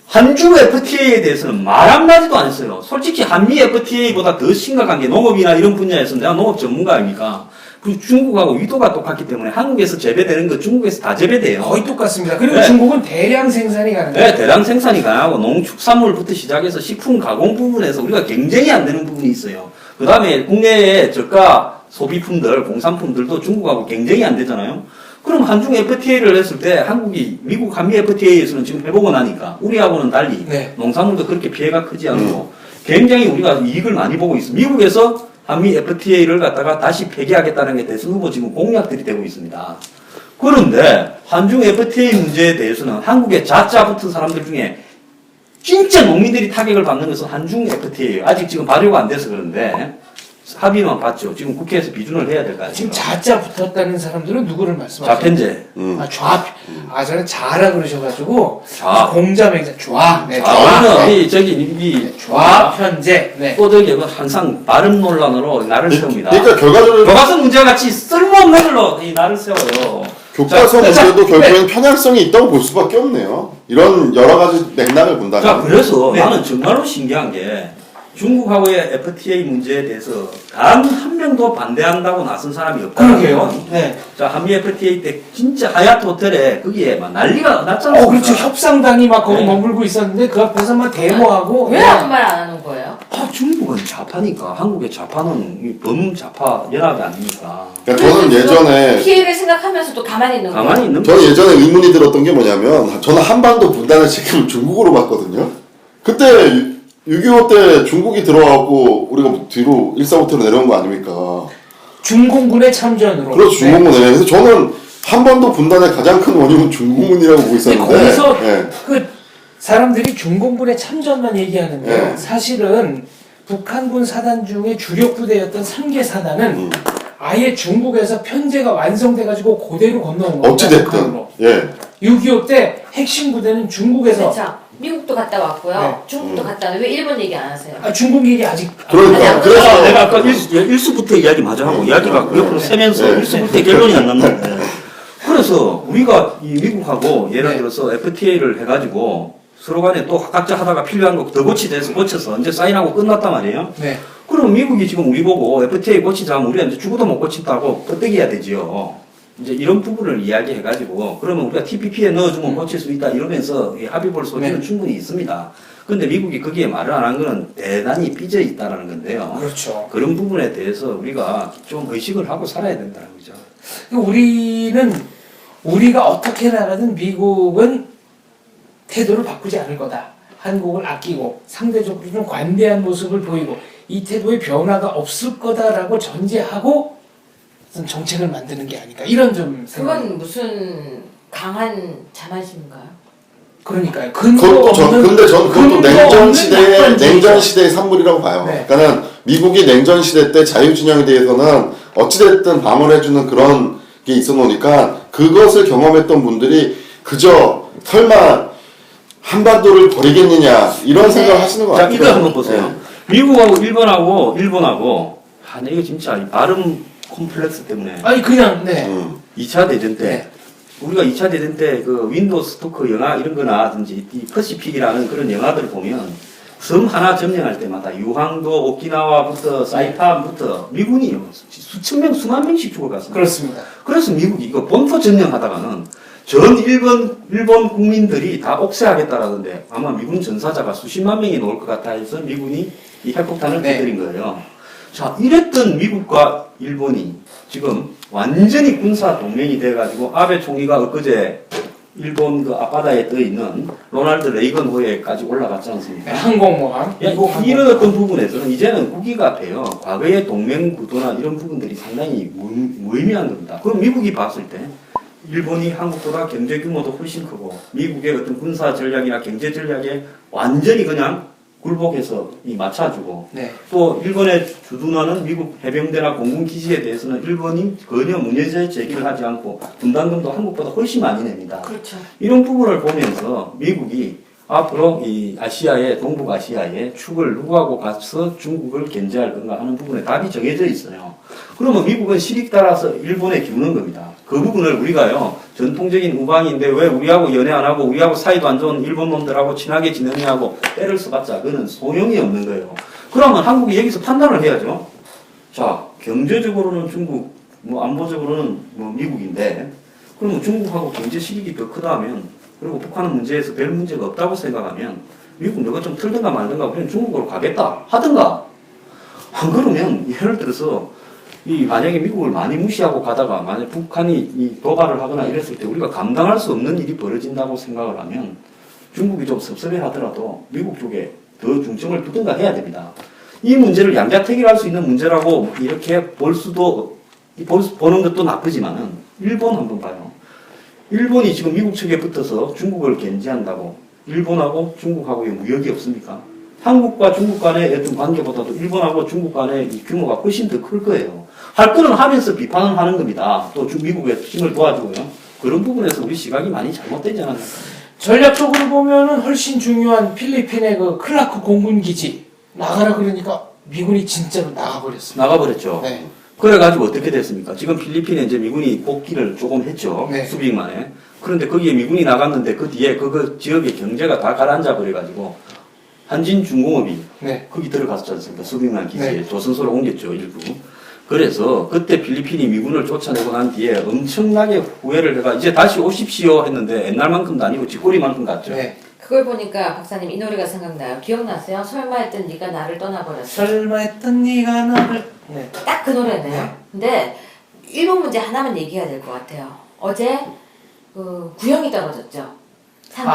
Speaker 3: 한중 FTA에 대해서는 말 한마디도 안 했어요. 솔직히 한미 FTA보다 더 심각한 게 농업이나 이런 분야에서 내가 농업 전문가 아닙니까? 그 중국하고 위도가 똑같기 때문에 한국에서 재배되는 거 중국에서 다 재배돼요.
Speaker 1: 거의 똑같습니다. 그리고
Speaker 3: 네.
Speaker 1: 중국은 대량 생산이 가능해요.
Speaker 3: 네, 대량 생산이 가능하고 농축산물부터 시작해서 식품 가공 부분에서 우리가 경쟁이 안 되는 부분이 있어요. 그 다음에 국내의 저가 소비품들, 공산품들도 중국하고 경쟁이 안 되잖아요. 그럼 한중 FTA를 했을 때 한국이 미국 한미 FTA에서는 지금 회복을 하니까 우리하고는 달리
Speaker 1: 네.
Speaker 3: 농산물도 그렇게 피해가 크지 않고 굉장히 우리가 이익을 많이 보고 있습니다. 미국에서 한미 FTA를 갖다가 다시 폐기하겠다는 게 대선 후보 지금 공약들이 되고 있습니다. 그런데 한중 FTA 문제에 대해서는 한국의 자자 붙은 사람들 중에 진짜 농민들이 타격을 받는 것은 한중 FTA예요. 아직 지금 발효가 안 돼서 그런데 합의만 봤죠. 지금 국회에서 비준을 해야 될 거 아닙니까?
Speaker 1: 지금 자자 붙었다는 사람들은 누구를 말씀하세요?
Speaker 3: 자편제.
Speaker 1: 아, 저는 자라 그러셔가지고
Speaker 3: 좌.
Speaker 1: 공자맹자 좌. 네,
Speaker 3: 좌우는
Speaker 1: 네.
Speaker 3: 이
Speaker 1: 좌편제. 네.
Speaker 3: 또 저기 항상 발음 논란으로 나를 세웁니다.
Speaker 4: 그러니까 결과적으로
Speaker 3: 교과서 문제와 같이 쓸모없는 걸로 이 나를 세워요.
Speaker 4: 교과서
Speaker 3: 자,
Speaker 4: 문제도
Speaker 3: 자,
Speaker 4: 결국엔 편향성이 있다고 볼 수밖에 없네요. 이런 여러 가지 맥락을 본다면.
Speaker 3: 자, 그래서
Speaker 1: 네.
Speaker 3: 나는 정말로 신기한 게 중국하고의 FTA 문제에 대해서 단 한 명도 반대한다고 나선 사람이 없다는
Speaker 1: 그러게요.
Speaker 3: 거예요.
Speaker 1: 네.
Speaker 3: 자, 한미 FTA 때 진짜 하얏트 호텔에 거기에 막 난리가 났잖아요.
Speaker 1: 그렇죠. 협상단이 막 거기
Speaker 3: 네.
Speaker 1: 머물고 있었는데 그 앞에서 막 데모하고.
Speaker 2: 왜 아무 말 안 하는 거예요?
Speaker 3: 중국은 좌파니까 한국의 좌파는 이 범좌파 연합이 아닙니까?
Speaker 4: 그러니까 저는 예전에
Speaker 2: 피해를 생각하면서도 가만히 있는 거예요.
Speaker 3: 가만히 있는
Speaker 4: 저는 예전에 의문이 들었던 게 뭐냐면 저는 한반도 분단의 책임을 중국으로 봤거든요. 그때 6.25 때 중국이 들어와갖고 우리가 뒤로 1.4부터로 내려온 거 아닙니까?
Speaker 1: 중공군의 참전으로.
Speaker 4: 그렇죠, 중공군에. 그래서 저는 한반도 분단의 가장 큰 원인은 중공군이라고 보고 있었는데.
Speaker 1: 거기서
Speaker 4: 예.
Speaker 1: 그 사람들이 중공군의 참전만 얘기하는데요.
Speaker 4: 네.
Speaker 1: 사실은 북한군 사단 중에 주력 부대였던 3개 사단은 아예 중국에서 편제가 완성돼가지고 그대로 건너온 겁니다.
Speaker 4: 어찌됐든.
Speaker 1: 북한으로.
Speaker 4: 예.
Speaker 1: 6.25 때 핵심 부대는 중국에서
Speaker 2: 그렇죠. 미국도 갔다 왔고요.
Speaker 1: 네.
Speaker 2: 중국도 갔다 왔는데 왜 일본 얘기 안 하세요?
Speaker 1: 중국 얘기 아직
Speaker 4: 그러니까.
Speaker 2: 아니,
Speaker 4: 그래서
Speaker 3: 내가 아까 일수부터 이야기 마저 하고 이야기가 옆으로 세면서
Speaker 4: 네.
Speaker 3: 일수부터 결론이 안 났는데 그래서 우리가 이 미국하고 예를 들어서 FTA를 해가지고 서로 간에 또 각자 하다가 필요한 거 더 고치돼서 고쳐서 이제 사인하고 끝났단 말이에요.
Speaker 1: 네.
Speaker 3: 그럼 미국이 지금 우리 보고 FTA 고치자 하면 우리가 이제 죽어도 못 고친다고 뻗대기해야 되지요. 이제 이런 부분을 이야기해가지고 그러면 우리가 TPP에 넣어주면 고칠 수 있다 이러면서 이 합의 볼 소지는
Speaker 1: 네.
Speaker 3: 충분히 있습니다. 근데 미국이 거기에 말을 안 한 거는 대단히 삐져 있다라는 건데요.
Speaker 1: 그렇죠.
Speaker 3: 그런 부분에 대해서 우리가 좀 의식을 하고 살아야 된다는 거죠.
Speaker 1: 우리가 어떻게 나가든 미국은 태도를 바꾸지 않을 거다. 한국을 아끼고 상대적으로 좀 관대한 모습을 보이고 이 태도의 변화가 없을 거다라고 전제하고 어떤 정책을 만드는 게 아닐까 이런 좀 생각.
Speaker 2: 그건 무슨 강한 자만심인가요?
Speaker 1: 그러니까요.
Speaker 4: 그것도 근데 전 그것도 냉전 시대의 산물이라고 봐요.
Speaker 1: 네.
Speaker 4: 그러니까는 미국이 냉전 시대 때 자유진영에 대해서는 어찌됐든 방어해주는 그런 게 있어 놓으니까 그것을 경험했던 분들이 그저 설마 한반도를 버리겠느냐 이런 생각을 하시는 것
Speaker 3: 자,
Speaker 4: 같아요.
Speaker 3: 이거 한번 보세요. 미국하고 일본하고 이거 진짜 발음 콤플렉스 때문에
Speaker 1: 아니 그냥 네.
Speaker 3: 2차 대전 때
Speaker 1: 네.
Speaker 3: 우리가 2차 대전 때 그 윈도우 스토크 영화 이런 거나든지 이 퍼시픽이라는 그런 영화들을 보면 섬 하나 점령할 때마다 유황도 오키나와부터 사이판부터 미군이 수천 명 수만 명씩 죽어갔습니다.
Speaker 1: 그렇습니다.
Speaker 3: 그래서 미국이 이거 본토 점령하다가는 전 일본 국민들이 다 옥새하겠다라는데 아마 미군 전사자가 수십만 명이 나올 것 같아 해서 미군이 이 핵폭탄을
Speaker 1: 네.
Speaker 3: 터뜨린 거예요. 자, 이랬던 미국과 일본이 지금 완전히 군사 동맹이 돼가지고 아베 총리가 엊그제 일본 그 앞바다에 떠 있는 로널드 레이건 호에까지 올라갔지 않습니까?
Speaker 1: 네, 항공모함.
Speaker 3: 이런 어떤 부분에서는 이제는 국기가 돼요. 과거의 동맹 구도나 이런 부분들이 상당히 무의미한 겁니다. 그럼 미국이 봤을 때 일본이 한국보다 경제 규모도 훨씬 크고 미국의 어떤 군사 전략이나 경제 전략에 완전히 그냥 굴복해서 맞춰주고
Speaker 1: 네.
Speaker 3: 또 일본의 주둔하는 미국 해병대나 공군 기지에 대해서는 일본이 전혀 문제 제기를 하지 않고 분담금도 한국보다 훨씬 많이 냅니다.
Speaker 2: 그렇죠.
Speaker 3: 이런 부분을 보면서 미국이 앞으로 이 아시아의 동북아시아의 축을 누구하고 가서 중국을 견제할 건가 하는 부분에 답이 정해져 있어요. 그러면 미국은 실익 따라서 일본에 기우는 겁니다. 그 부분을 우리가요 전통적인 우방인데 왜 우리하고 연애 안 하고 우리하고 사이도 안 좋은 일본 놈들하고 친하게 지내냐고 때를 써봤자 그는 소용이 없는 거예요. 그러면 한국이 여기서 판단을 해야죠. 자, 경제적으로는 중국, 안보적으로는 미국인데 그러면 중국하고 경제 실익이 더 크다면 그리고 북한 문제에서 별 문제가 없다고 생각하면 미국 너가 좀 틀든가 말든가 그냥 중국으로 가겠다 하든가 안 그러면 예를 들어서 만약에 미국을 많이 무시하고 가다가 만약 북한이 도발을 하거나 이랬을 때 우리가 감당할 수 없는 일이 벌어진다고 생각을 하면 중국이 좀 섭섭해 하더라도 미국 쪽에 더 중점을 두든가 해야 됩니다. 이 문제를 양자택일할 수 있는 문제라고 이렇게 보는 것도 나쁘지만은 일본 한번 봐요. 일본이 지금 미국 측에 붙어서 중국을 견제한다고 일본하고 중국하고의 무역이 없습니까? 한국과 중국 간의 어떤 관계보다도 일본하고 중국 간의 이 규모가 훨씬 더 클 거예요. 할 거는 하면서 비판을 하는 겁니다. 또 미국의 힘을 도와주고요. 그런 부분에서 우리 시각이 많이 잘못되지 않았나.
Speaker 1: 전략적으로 보면은 훨씬 중요한 필리핀의 그 클라크 공군 기지 나가라 그러니까 미군이 진짜로 나가버렸습니다.
Speaker 3: 나가버렸죠.
Speaker 1: 네.
Speaker 3: 그래가지고 어떻게 됐습니까? 지금 필리핀에 이제 미군이 복귀를 조금 했죠.
Speaker 1: 네.
Speaker 3: 수비익 만에. 그런데 거기에 미군이 나갔는데 그 뒤에 그 지역의 경제가 다 가라앉아 버려가지고 한진중공업이
Speaker 1: 네.
Speaker 3: 거기 들어갔지 않습니까? 수비만 기지에
Speaker 1: 네.
Speaker 3: 조선소로 옮겼죠, 일부. 그래서 그때 필리핀이 미군을 쫓아내고 난 뒤에 엄청나게 후회를 해가 이제 다시 오십시오 했는데 옛날만큼도 아니고 쥐꼬리만큼 갔죠.
Speaker 1: 네.
Speaker 2: 그걸 보니까 박사님 이 노래가 생각나요. 기억나세요? 설마 했던 네가 나를 떠나버렸어.
Speaker 1: 설마 했던 네가 나를 네.
Speaker 2: 딱 그 노래네요.
Speaker 1: 네.
Speaker 2: 근데 일본 문제 하나만 얘기해야 될 것 같아요. 어제 그 구형이 떨어졌죠.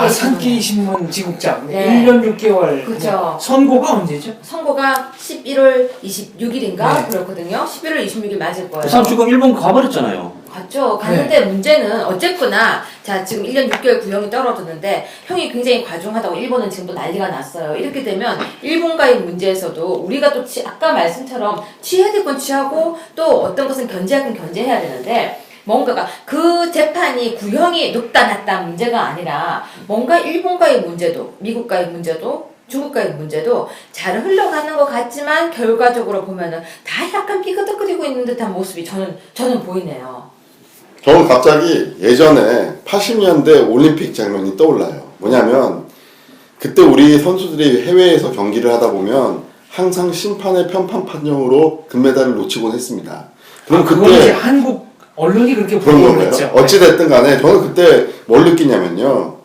Speaker 1: 산케이 신문 지국장
Speaker 2: 네.
Speaker 1: 1년 6개월
Speaker 2: 그쵸.
Speaker 1: 선고가 언제죠?
Speaker 2: 선고가 11월 26일인가
Speaker 1: 네.
Speaker 2: 그렇거든요. 11월 26일 맞을 거예요.
Speaker 3: 그 사람 지금 일본 가버렸잖아요.
Speaker 2: 갔죠. 갔는데 문제는 어쨌거나 자 지금 1년 6개월 구형이 떨어졌는데 형이 굉장히 과중하다고 일본은 지금도 난리가 났어요. 이렇게 되면 일본과의 문제에서도 우리가 또 아까 말씀처럼 취해야 될 건 취하고 또 어떤 것은 견제할 건 견제해야 되는데 뭔가가 그 재판이 구형이 높다 낮다 문제가 아니라 뭔가 일본과의 문제도 미국과의 문제도 중국과의 문제도 잘 흘러가는 것 같지만 결과적으로 보면은 다 약간 삐그덕거리고 있는 듯한 모습이 저는 보이네요.
Speaker 4: 저는 갑자기 예전에 80년대 올림픽 장면이 떠올라요. 뭐냐면 그때 우리 선수들이 해외에서 경기를 하다 보면 항상 심판의 편판 판정으로 금메달을 놓치곤 했습니다. 그럼
Speaker 1: 그건 이제
Speaker 4: 그때
Speaker 1: 한국 언론이 그렇게
Speaker 4: 그런
Speaker 1: 보도를
Speaker 4: 건가요?
Speaker 1: 했죠.
Speaker 4: 어찌됐든 간에 저는 그때 뭘 느끼냐면요.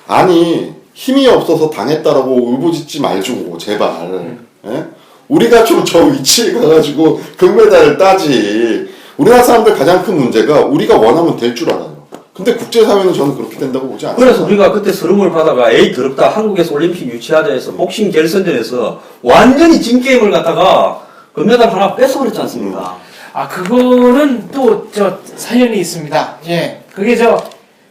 Speaker 4: 아니 힘이 없어서 당했다라고 울부짖지 말고 제발 예? 우리가 좀 저 위치에 가가지고 금메달을 따지. 우리나라 사람들 가장 큰 문제가 우리가 원하면 될 줄 알아요. 근데 국제사회는 저는 그렇게 된다고 보지 않습니다.
Speaker 3: 그래서 우리가 그때 서름을 받아가 에이 더럽다 한국에서 올림픽 유치하자 해서 복싱 결선전에서 완전히 진 게임을 갖다가 금메달 하나 뺏어버렸지 않습니까?
Speaker 1: 아, 그거는 또 사연이 있습니다. 예. 그게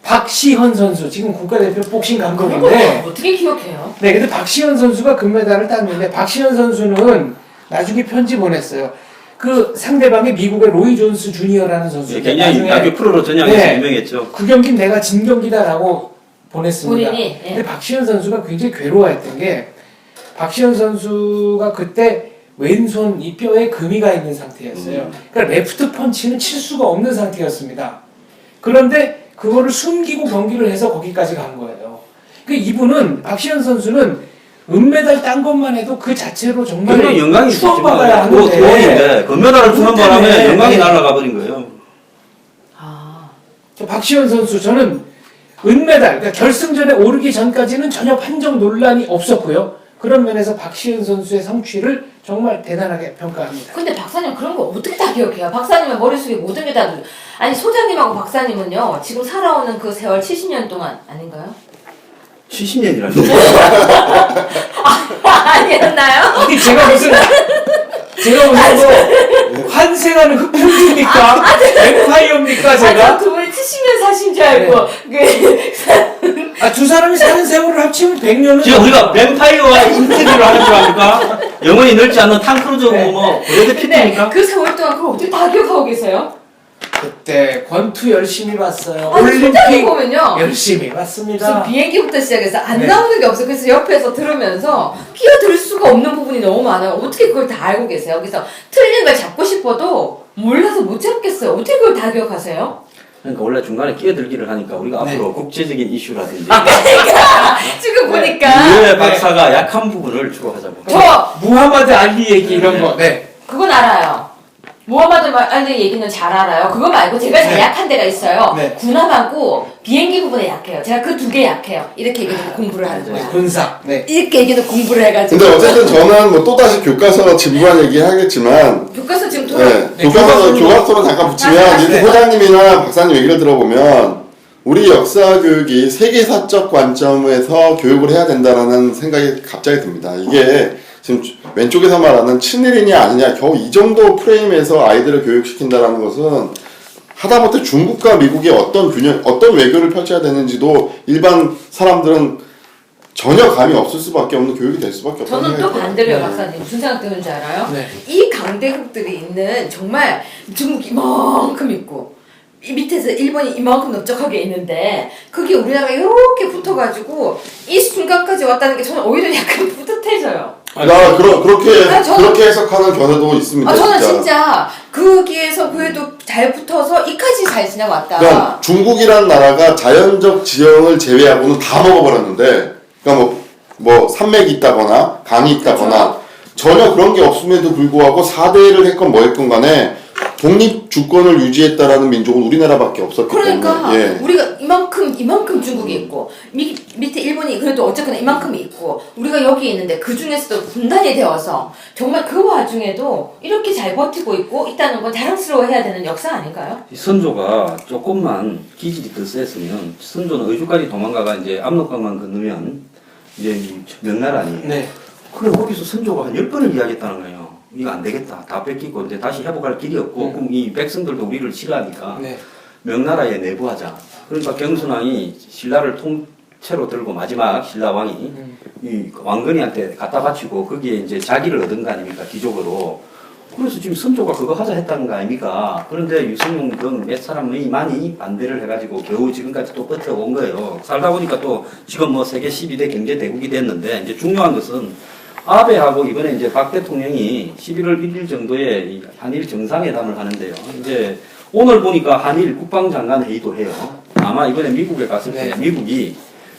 Speaker 1: 박시현 선수, 지금 국가대표 복싱 감독인데.
Speaker 2: 어떻게 기억해요?
Speaker 1: 네, 근데 박시현 선수가 금메달을 땄는데, 박시현 선수는 나중에 편지 보냈어요. 그 상대방이 미국의 로이 존스 주니어라는 선수.
Speaker 3: 굉장히 나중에 프로로 전향해서
Speaker 1: 네.
Speaker 3: 유명했죠.
Speaker 1: 그 경기 내가 진 경기다라고 보냈습니다.
Speaker 2: 본인이, 예.
Speaker 1: 근데 박시현 선수가 굉장히 괴로워했던 게, 박시현 선수가 그때 왼손 이 뼈에 금이 가 있는 상태였어요. 그러니까 레프트 펀치는 칠 수가 없는 상태였습니다. 그런데 그거를 숨기고 경기를 해서 거기까지 간 거예요. 그 이분은 박시현 선수는 은메달 딴 것만 해도 그 자체로 정말
Speaker 3: 굉장히 영광이
Speaker 1: 추앙받아야
Speaker 3: 있었지만
Speaker 1: 하는데
Speaker 3: 돈인데 금메달을 주는 바람에
Speaker 1: 네.
Speaker 3: 영광이 날아가 버린 거예요.
Speaker 2: 아,
Speaker 1: 저 박시현 선수 저는 은메달 그러니까 결승전에 오르기 전까지는 전혀 판정 논란이 없었고요. 그런 면에서 박시현 선수의 성취를 정말 대단하게 평가합니다.
Speaker 2: 근데 박사님 그런 거 어떻게 다 기억해요? 박사님은 머릿속에 모든 게 다 아니 소장님하고 박사님은요 지금 살아오는 그 세월 70년 동안 아닌가요?
Speaker 3: 70년이라는
Speaker 2: 아니었나요?
Speaker 1: 아니 제가 무슨 뭐 환생하는 흑룡입니까? 엠파이어입니까 제가?
Speaker 2: 두 분이 70년 사신 줄 알고
Speaker 1: 두 사람이 사는 세월을 합치면 100년은
Speaker 3: 지금 우리가 뱀파이어와 인터뷰를 하는 줄 압니까? 영원히 늙지 않는 탕 크루즈고
Speaker 1: 네.
Speaker 3: 뭐 브래드
Speaker 2: 근데
Speaker 3: 피트입니까?
Speaker 2: 그 세월 동안 그걸 어떻게 다 기억하고 계세요?
Speaker 1: 그때 권투 열심히 봤어요.
Speaker 2: 아니 소장님
Speaker 1: 올림픽
Speaker 2: 보면요
Speaker 1: 열심히
Speaker 2: 무슨
Speaker 1: 봤습니다.
Speaker 2: 비행기부터 시작해서 안
Speaker 1: 네.
Speaker 2: 나오는 게 없어요. 그래서 옆에서 들으면서 끼어들 수가 없는 부분이 너무 많아요. 어떻게 그걸 다 알고 계세요? 그래서 틀린 걸 잡고 싶어도 몰라서 못 잡겠어요. 어떻게 그걸 다 기억하세요?
Speaker 3: 그러니까 원래 중간에 끼어들기를 하니까 우리가
Speaker 1: 네.
Speaker 3: 앞으로 국제적인 이슈라든지
Speaker 2: 지금
Speaker 1: 네.
Speaker 2: 보니까
Speaker 3: 유해 박사가 약한 부분을 주로 하자고.
Speaker 2: 저
Speaker 1: 무하마드 알리 얘기 이런 거. 네.
Speaker 2: 그건 알아요. 무하마드 알리 얘기는 잘 알아요. 그거 말고 제가 제일
Speaker 1: 네.
Speaker 2: 약한 데가 있어요.
Speaker 1: 네.
Speaker 2: 군함하고 비행기 부분에 약해요. 제가 그 두 개 약해요. 이렇게 얘기해도 공부를 하는 거야.
Speaker 1: 군사. 네.
Speaker 2: 이렇게 얘기해도 공부를 해가지고.
Speaker 4: 근데 어쨌든 저는 뭐 또다시 교과서 지부한 얘기 하겠지만,
Speaker 2: 교과서 지금 돌아.
Speaker 4: 네,
Speaker 1: 네,
Speaker 4: 교과서로 잠깐 붙이면 이렇게
Speaker 1: 네.
Speaker 4: 소장님이나 박사님 얘기를 들어보면 우리 역사 교육이 세계사적 관점에서 교육을 해야 된다라는 생각이 갑자기 듭니다. 이게 지금 왼쪽에서 말하는 친일이냐 아니냐 겨우 이 정도 프레임에서 아이들을 교육시킨다라는 것은 하다못해 중국과 미국이 어떤 외교를 펼쳐야 되는지도 일반 사람들은 전혀 감이 없을 수밖에 없는 교육이 될 수밖에 없다는
Speaker 2: 저는 또
Speaker 4: 생각이
Speaker 2: 반대로요,
Speaker 1: 네.
Speaker 2: 박사님. 무슨 생각 드는 줄 알아요?
Speaker 1: 네.
Speaker 2: 이 강대국들이 있는 정말 중국 이만큼 있고 이 밑에서 일본이 이만큼 넓적하게 있는데 그게 우리나라가 이렇게 붙어가지고 이 순간까지 왔다는 게 저는 오히려 약간 뿌듯해져요.
Speaker 4: 나 그렇게
Speaker 2: 저는-
Speaker 4: 그렇게 해석하는 견해도 있습니다.
Speaker 2: 저는 진짜 거기에서 그래도 잘 붙어서 이까지 잘 지나왔다.
Speaker 4: 그러니까 중국이라는 나라가 자연적 지형을 제외하고는 다 먹어버렸는데, 그러니까 뭐 산맥이 있다거나 강이 있다거나 전혀 그런 게 없음에도 불구하고 4대를 했건 뭐 했건 간에 독립 주권을 유지했다라는 민족은 우리나라밖에 없었기
Speaker 2: 그러니까
Speaker 4: 때문에. 예.
Speaker 2: 우리가 이만큼 중국이 있고 밑에 일본이 그래도 어쨌거나 이만큼이 있고 우리가 여기 있는데 그 중에서도 분단이 되어서 정말 그 와중에도 이렇게 잘 버티고 있다는 건 자랑스러워해야 되는 역사 아닌가요?
Speaker 3: 이 선조가 조금만 기질이 더 셌으면 선조는 의주까지 도망가가 이제 압록강만 건너면 이제 이 명나라니.
Speaker 1: 네.
Speaker 3: 그래 거기서 선조가 한 10번을 이야기했다는 거예요. 이거 안 되겠다. 다 뺏기고 이제 다시 회복할 길이 없고 그럼 이 백성들도 우리를 싫어하니까
Speaker 1: 네.
Speaker 3: 명나라에 내부하자. 그러니까 경순왕이 신라를 통째로 들고 마지막 신라 왕이 이 왕건이한테 갖다 바치고 거기에 이제 자기를 얻은 거 아닙니까 기적으로. 그래서 지금 선조가 그거 하자 했다는 거 아닙니까? 그런데 유승용 등 몇 사람이 많이 반대를 해가지고 겨우 지금까지 또 버텨온 거예요. 살다 보니까 또 지금 뭐 세계 12대 경제 대국이 됐는데 이제 중요한 것은 아베하고 이번에 이제 박 대통령이 11월 1일 정도에 이 한일 정상회담을 하는데요. 이제 오늘 보니까 한일 국방장관 회의도 해요. 아마 이번에 미국에 갔을 때
Speaker 1: 네.
Speaker 3: 미국이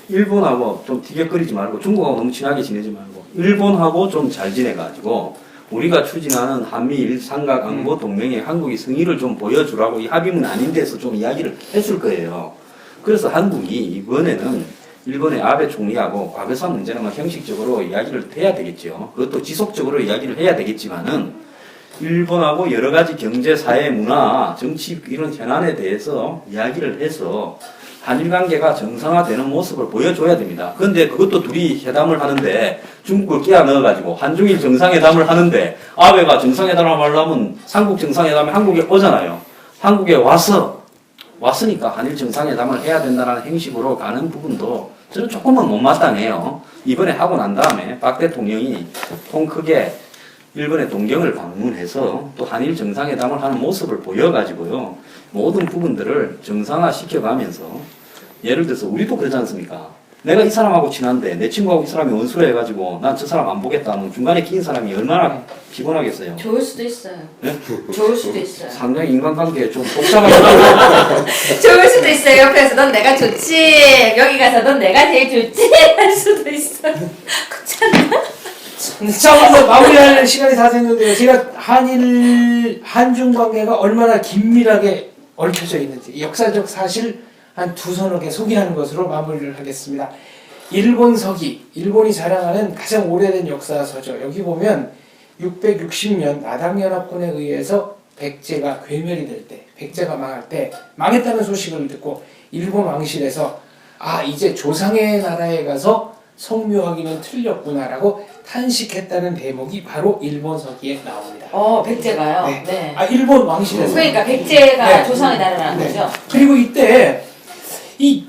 Speaker 3: 일본하고 좀 티격거리지 말고 중국하고 너무 친하게 지내지 말고 일본하고 좀 잘 지내가지고 우리가 추진하는 한미일 삼각안보 동맹에 한국이 승의를 좀 보여주라고 이 합의문 아닌 데서 좀 이야기를 했을 거예요. 그래서 한국이 이번에는 일본의 아베 총리하고 과거사 문제는 뭐 형식적으로 이야기를 해야 되겠죠. 그것도 지속적으로 이야기를 해야 되겠지만은 일본하고 여러 가지 경제, 사회, 문화, 정치 이런 현안에 대해서 이야기를 해서 한일 관계가 정상화되는 모습을 보여줘야 됩니다. 그런데 그것도 둘이 회담을 하는데 중국을 끼워 넣어가지고 한중일 정상회담을 하는데 아베가 정상회담을 하려면 삼국 정상회담에 한국에 오잖아요. 한국에 왔으니까 한일 정상회담을 해야 된다는 행식으로 가는 부분도 저는 조금은 못마땅해요. 이번에 하고 난 다음에 박 대통령이 통 크게 일본의 동경을 방문해서 또 한일 정상회담을 하는 모습을 보여가지고요. 모든 부분들을 정상화 시켜가면서 예를 들어서 우리도 그러지 않습니까? 내가 이 사람하고 친한데 내 친구하고 이 사람이 원수를 해가지고 난 저 사람 안 보겠다 하면 중간에 끼인 사람이 얼마나 피곤하겠어요.
Speaker 2: 좋을 수도 있어요.
Speaker 3: 네?
Speaker 2: 좋을 수도 있어요.
Speaker 3: 상당히 인간관계에 좀 복잡하더라고요.
Speaker 2: 좋을 수도 있어요. 옆에서 넌 내가 좋지. 여기 가서 넌 내가 제일 좋지. 할 수도 있어요. 그렇지 않나?
Speaker 1: 자, 오늘 마무리할 시간이 다 됐는데요. 제가 한중 관계가 얼마나 긴밀하게 얽혀져 있는지 역사적 사실 한 두서너 개 소개하는 것으로 마무리를 하겠습니다. 일본 서기, 일본이 자랑하는 가장 오래된 역사서죠. 여기 보면 660년 나당연합군에 의해서 백제가 괴멸이 될 때, 백제가 망할 때 망했다는 소식을 듣고 일본 왕실에서 아 이제 조상의 나라에 가서 성묘하기는 틀렸구나라고 탄식했다는 대목이 바로 일본 서기에 나옵니다.
Speaker 2: 백제가요?
Speaker 1: 네.
Speaker 2: 네.
Speaker 1: 아 일본 왕실에서.
Speaker 2: 그러니까 백제가
Speaker 1: 네.
Speaker 2: 조상의 나라라는
Speaker 1: 네.
Speaker 2: 거죠?
Speaker 1: 그리고 이때 이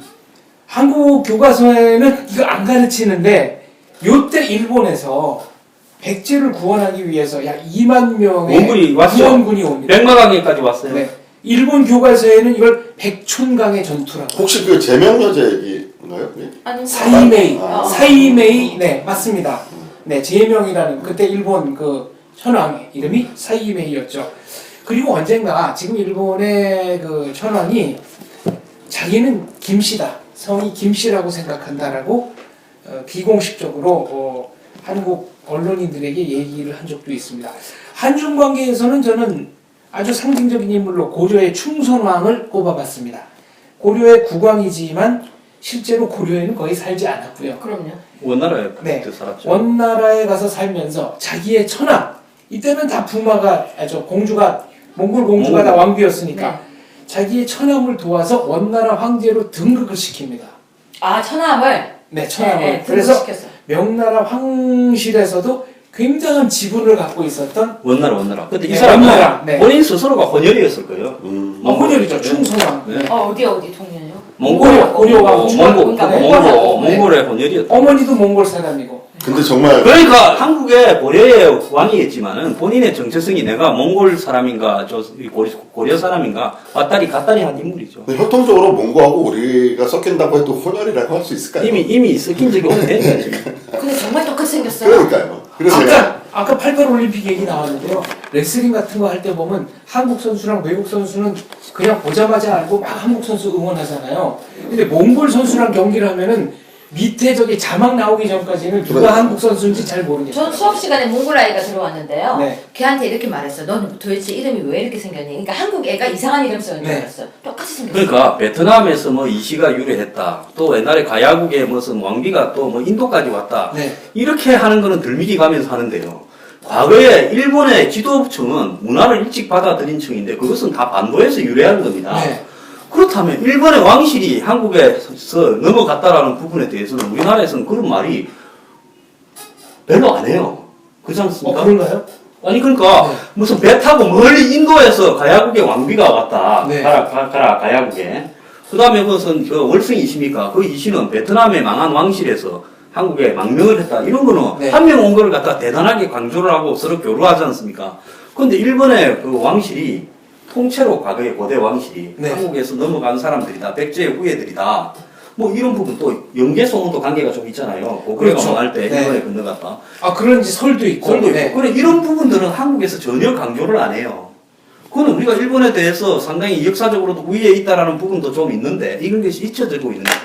Speaker 1: 한국 교과서에는 이거 안 가르치는데 요때 일본에서 백제를 구원하기 위해서 약 2만 명의
Speaker 3: 원군이 왔죠.
Speaker 1: 구원군이 옵니다.
Speaker 3: 백마강에까지 왔어요.
Speaker 1: 네. 일본 교과서에는 이걸 백촌강의 전투라고.
Speaker 4: 혹시 그 제명여제 얘기인가요? 예?
Speaker 2: 아니,
Speaker 1: 사이메이,
Speaker 4: 아.
Speaker 1: 사이메이, 네 맞습니다. 네 제명이라는 그때 일본 그 천황의 이름이 사이메이였죠. 그리고 언젠가 지금 일본의 그 천황이 자기는 김씨다, 성이 김씨라고 생각한다라고 비공식적으로 한국 언론인들에게 얘기를 한 적도 있습니다. 한중 관계에서는 저는 아주 상징적인 인물로 고려의 충선왕을 꼽아봤습니다. 고려의 국왕이지만 실제로 고려에는 거의 살지 않았고요.
Speaker 2: 그럼요.
Speaker 3: 원나라에
Speaker 1: 네.
Speaker 3: 살았죠.
Speaker 1: 원나라에 가서 살면서 자기의 천황, 이때는 다 부마가 공주가 몽골 공주가 다 왕비였으니까
Speaker 2: 네.
Speaker 1: 자기의 천함을 도와서 원나라 황제로 등극을 시킵니다.
Speaker 2: 아, 천함을?
Speaker 1: 네, 천함을.
Speaker 2: 네,
Speaker 1: 그래서
Speaker 2: 시켰어요.
Speaker 1: 명나라 황실에서도 굉장한 지분을 갖고 있었던
Speaker 3: 원나라. 근데 이
Speaker 1: 네,
Speaker 3: 사람은
Speaker 1: 원나라, 네.
Speaker 3: 본인 스스로가 혼혈이었을 거예요.
Speaker 1: 몽골이죠, 충선왕.
Speaker 3: 네.
Speaker 2: 어디 통년이요?
Speaker 1: 고려왕.
Speaker 2: 그러니까
Speaker 3: 몽골의 혼혈이었다.
Speaker 1: 어머니도 몽골 사람이고.
Speaker 4: 근데 정말
Speaker 3: 그러니까 한국의 고려의 왕이었지만은 본인의 정체성이 내가 몽골 사람인가 고려 사람인가 왔다리 갔다리 한 인물이죠.
Speaker 4: 혈통적으로 몽고하고 우리가 섞인다고 해도 혼혈이라고 할 수 있을까요?
Speaker 3: 이미 섞인 적이 오래됐죠 지금.
Speaker 2: 근데 정말 똑같이 생겼어요.
Speaker 4: 그러니까요. 그래서 제가
Speaker 1: 아까 88 올림픽 얘기 나왔는데요. 레슬링 같은 거 할 때 보면 한국 선수랑 외국 선수는 그냥 보자마자 알고 막 한국 선수 응원하잖아요. 근데 몽골 선수랑 경기를 하면은 밑에 저기 자막 나오기 전까지는 누가
Speaker 4: 그래.
Speaker 1: 한국 선수인지 잘 모르겠어요.
Speaker 2: 전 수업 시간에 몽골 아이가 들어왔는데요.
Speaker 1: 네.
Speaker 2: 걔한테 이렇게 말했어요. 넌 도대체 이름이 왜 이렇게 생겼니? 그러니까 한국 애가 이상한 이름 써는 줄
Speaker 1: 네.
Speaker 2: 알았어요. 똑같이 생겼어요.
Speaker 3: 그러니까 베트남에서 뭐 이시가 유래했다. 또 옛날에 가야국에 무슨 왕비가 또 뭐 인도까지 왔다.
Speaker 1: 네.
Speaker 3: 이렇게 하는 거는 들미기 가면서 하는데요. 과거에 일본의 지도층은 문화를 일찍 받아들인 층인데 그것은 다 반도에서 유래한 겁니다.
Speaker 1: 네.
Speaker 3: 그렇다면 일본의 왕실이 한국에서 넘어갔다라는 부분에 대해서는 우리나라에서는 그런 말이 별로 안 해요. 그렇지 않습니까?
Speaker 1: 그런가요?
Speaker 3: 아니 그러니까
Speaker 1: 네.
Speaker 3: 무슨 배 타고 멀리 인도에서 가야국의 왕비가 왔다.
Speaker 1: 네.
Speaker 3: 가라 가야국에. 그 다음에 무슨 그 월승 이시입니까? 그 이시는 베트남의 망한 왕실에서 한국에 망명을 했다. 이런 거는
Speaker 1: 네.
Speaker 3: 한 명 온 거를 갖다 대단하게 강조를 하고 서로 교류하지 않습니까? 그런데 일본의 그 왕실이 통째로 과거의 고대 왕실이
Speaker 1: 네.
Speaker 3: 한국에서 넘어간 사람들이다. 백제의 후예들이다. 뭐 이런 부분 또 영계소문도 관계가 좀 있잖아요. 고구려가
Speaker 1: 그렇죠.
Speaker 3: 망할 때
Speaker 1: 네.
Speaker 3: 일본에 건너갔다.
Speaker 1: 아 그런지 설도 있고.
Speaker 3: 설도 있고.
Speaker 1: 네.
Speaker 3: 그래 이런 부분들은 한국에서 전혀 강조를 안 해요. 그거는 우리가 일본에 대해서 상당히 역사적으로도 우위에 있다라는 부분도 좀 있는데 이런 것이 잊혀지고 있는 거죠.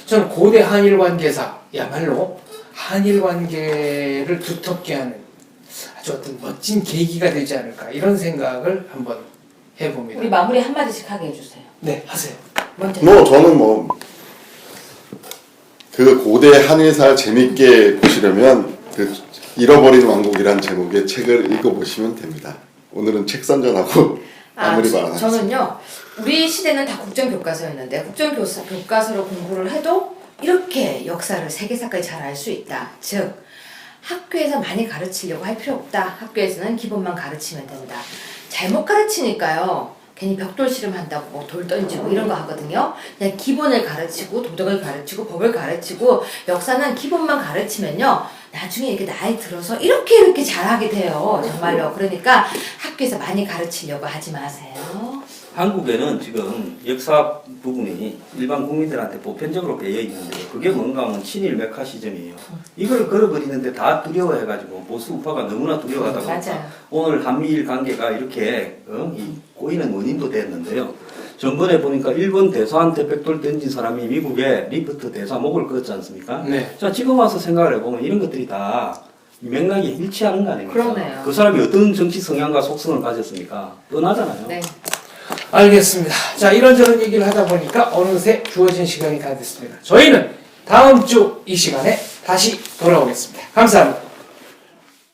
Speaker 1: 저는 고대 한일 관계사야말로 한일 관계를 두텁게 하는 아주 어떤 멋진 계기가 되지 않을까 이런 생각을 한번 해봅니다.
Speaker 2: 우리 마무리 한마디씩 하게 해주세요.
Speaker 1: 네, 하세요.
Speaker 2: 먼저.
Speaker 4: 저는 그 고대 한일사를 재밌게 보시려면 그 잃어버린 왕국이란 제목의 책을 읽어보시면 됩니다. 오늘은 책 선전하고 아무리 말하지.
Speaker 2: 저는요, 우리 시대는 다 국정교과서였는데, 국정교과서로 공부를 해도 이렇게 역사를 세계사까지 잘 알 수 있다. 즉, 학교에서 많이 가르치려고 할 필요 없다. 학교에서는 기본만 가르치면 된다. 잘못 가르치니까요. 괜히 벽돌 씨름한다고 뭐 돌 던지고 이런 거 하거든요. 그냥 기본을 가르치고 도덕을 가르치고 법을 가르치고 역사는 기본만 가르치면요. 나중에 이렇게 나이 들어서 이렇게 잘하게 돼요. 정말로. 그러니까 학교에서 많이 가르치려고 하지 마세요.
Speaker 3: 한국에는 지금 역사 부분이 일반 국민들한테 보편적으로 배어 있는데 그게 뭔가 하면 친일 메카시즘이에요. 이걸 걸어버리는데 다 두려워해가지고 보수 우파가 너무나 두려워하다 보니까
Speaker 2: 맞아요.
Speaker 3: 오늘 한미일 관계가 이렇게 이 꼬이는 원인도 됐는데요. 전번에 보니까 일본 대사한테 백돌 던진 사람이 미국의 리프트 대사 목을 그었지 않습니까?
Speaker 1: 네.
Speaker 3: 자, 지금 와서 생각을 해보면 이런 것들이 다 맥락이 일치하는 거 아닙니까?
Speaker 2: 그러네요.
Speaker 3: 그 사람이 어떤 정치 성향과 속성을 가졌습니까? 뻔하잖아요.
Speaker 2: 네.
Speaker 1: 알겠습니다. 자, 이런저런 얘기를 하다 보니까 어느새 주어진 시간이 다 됐습니다. 저희는 다음 주 이 시간에 다시 돌아오겠습니다. 감사합니다.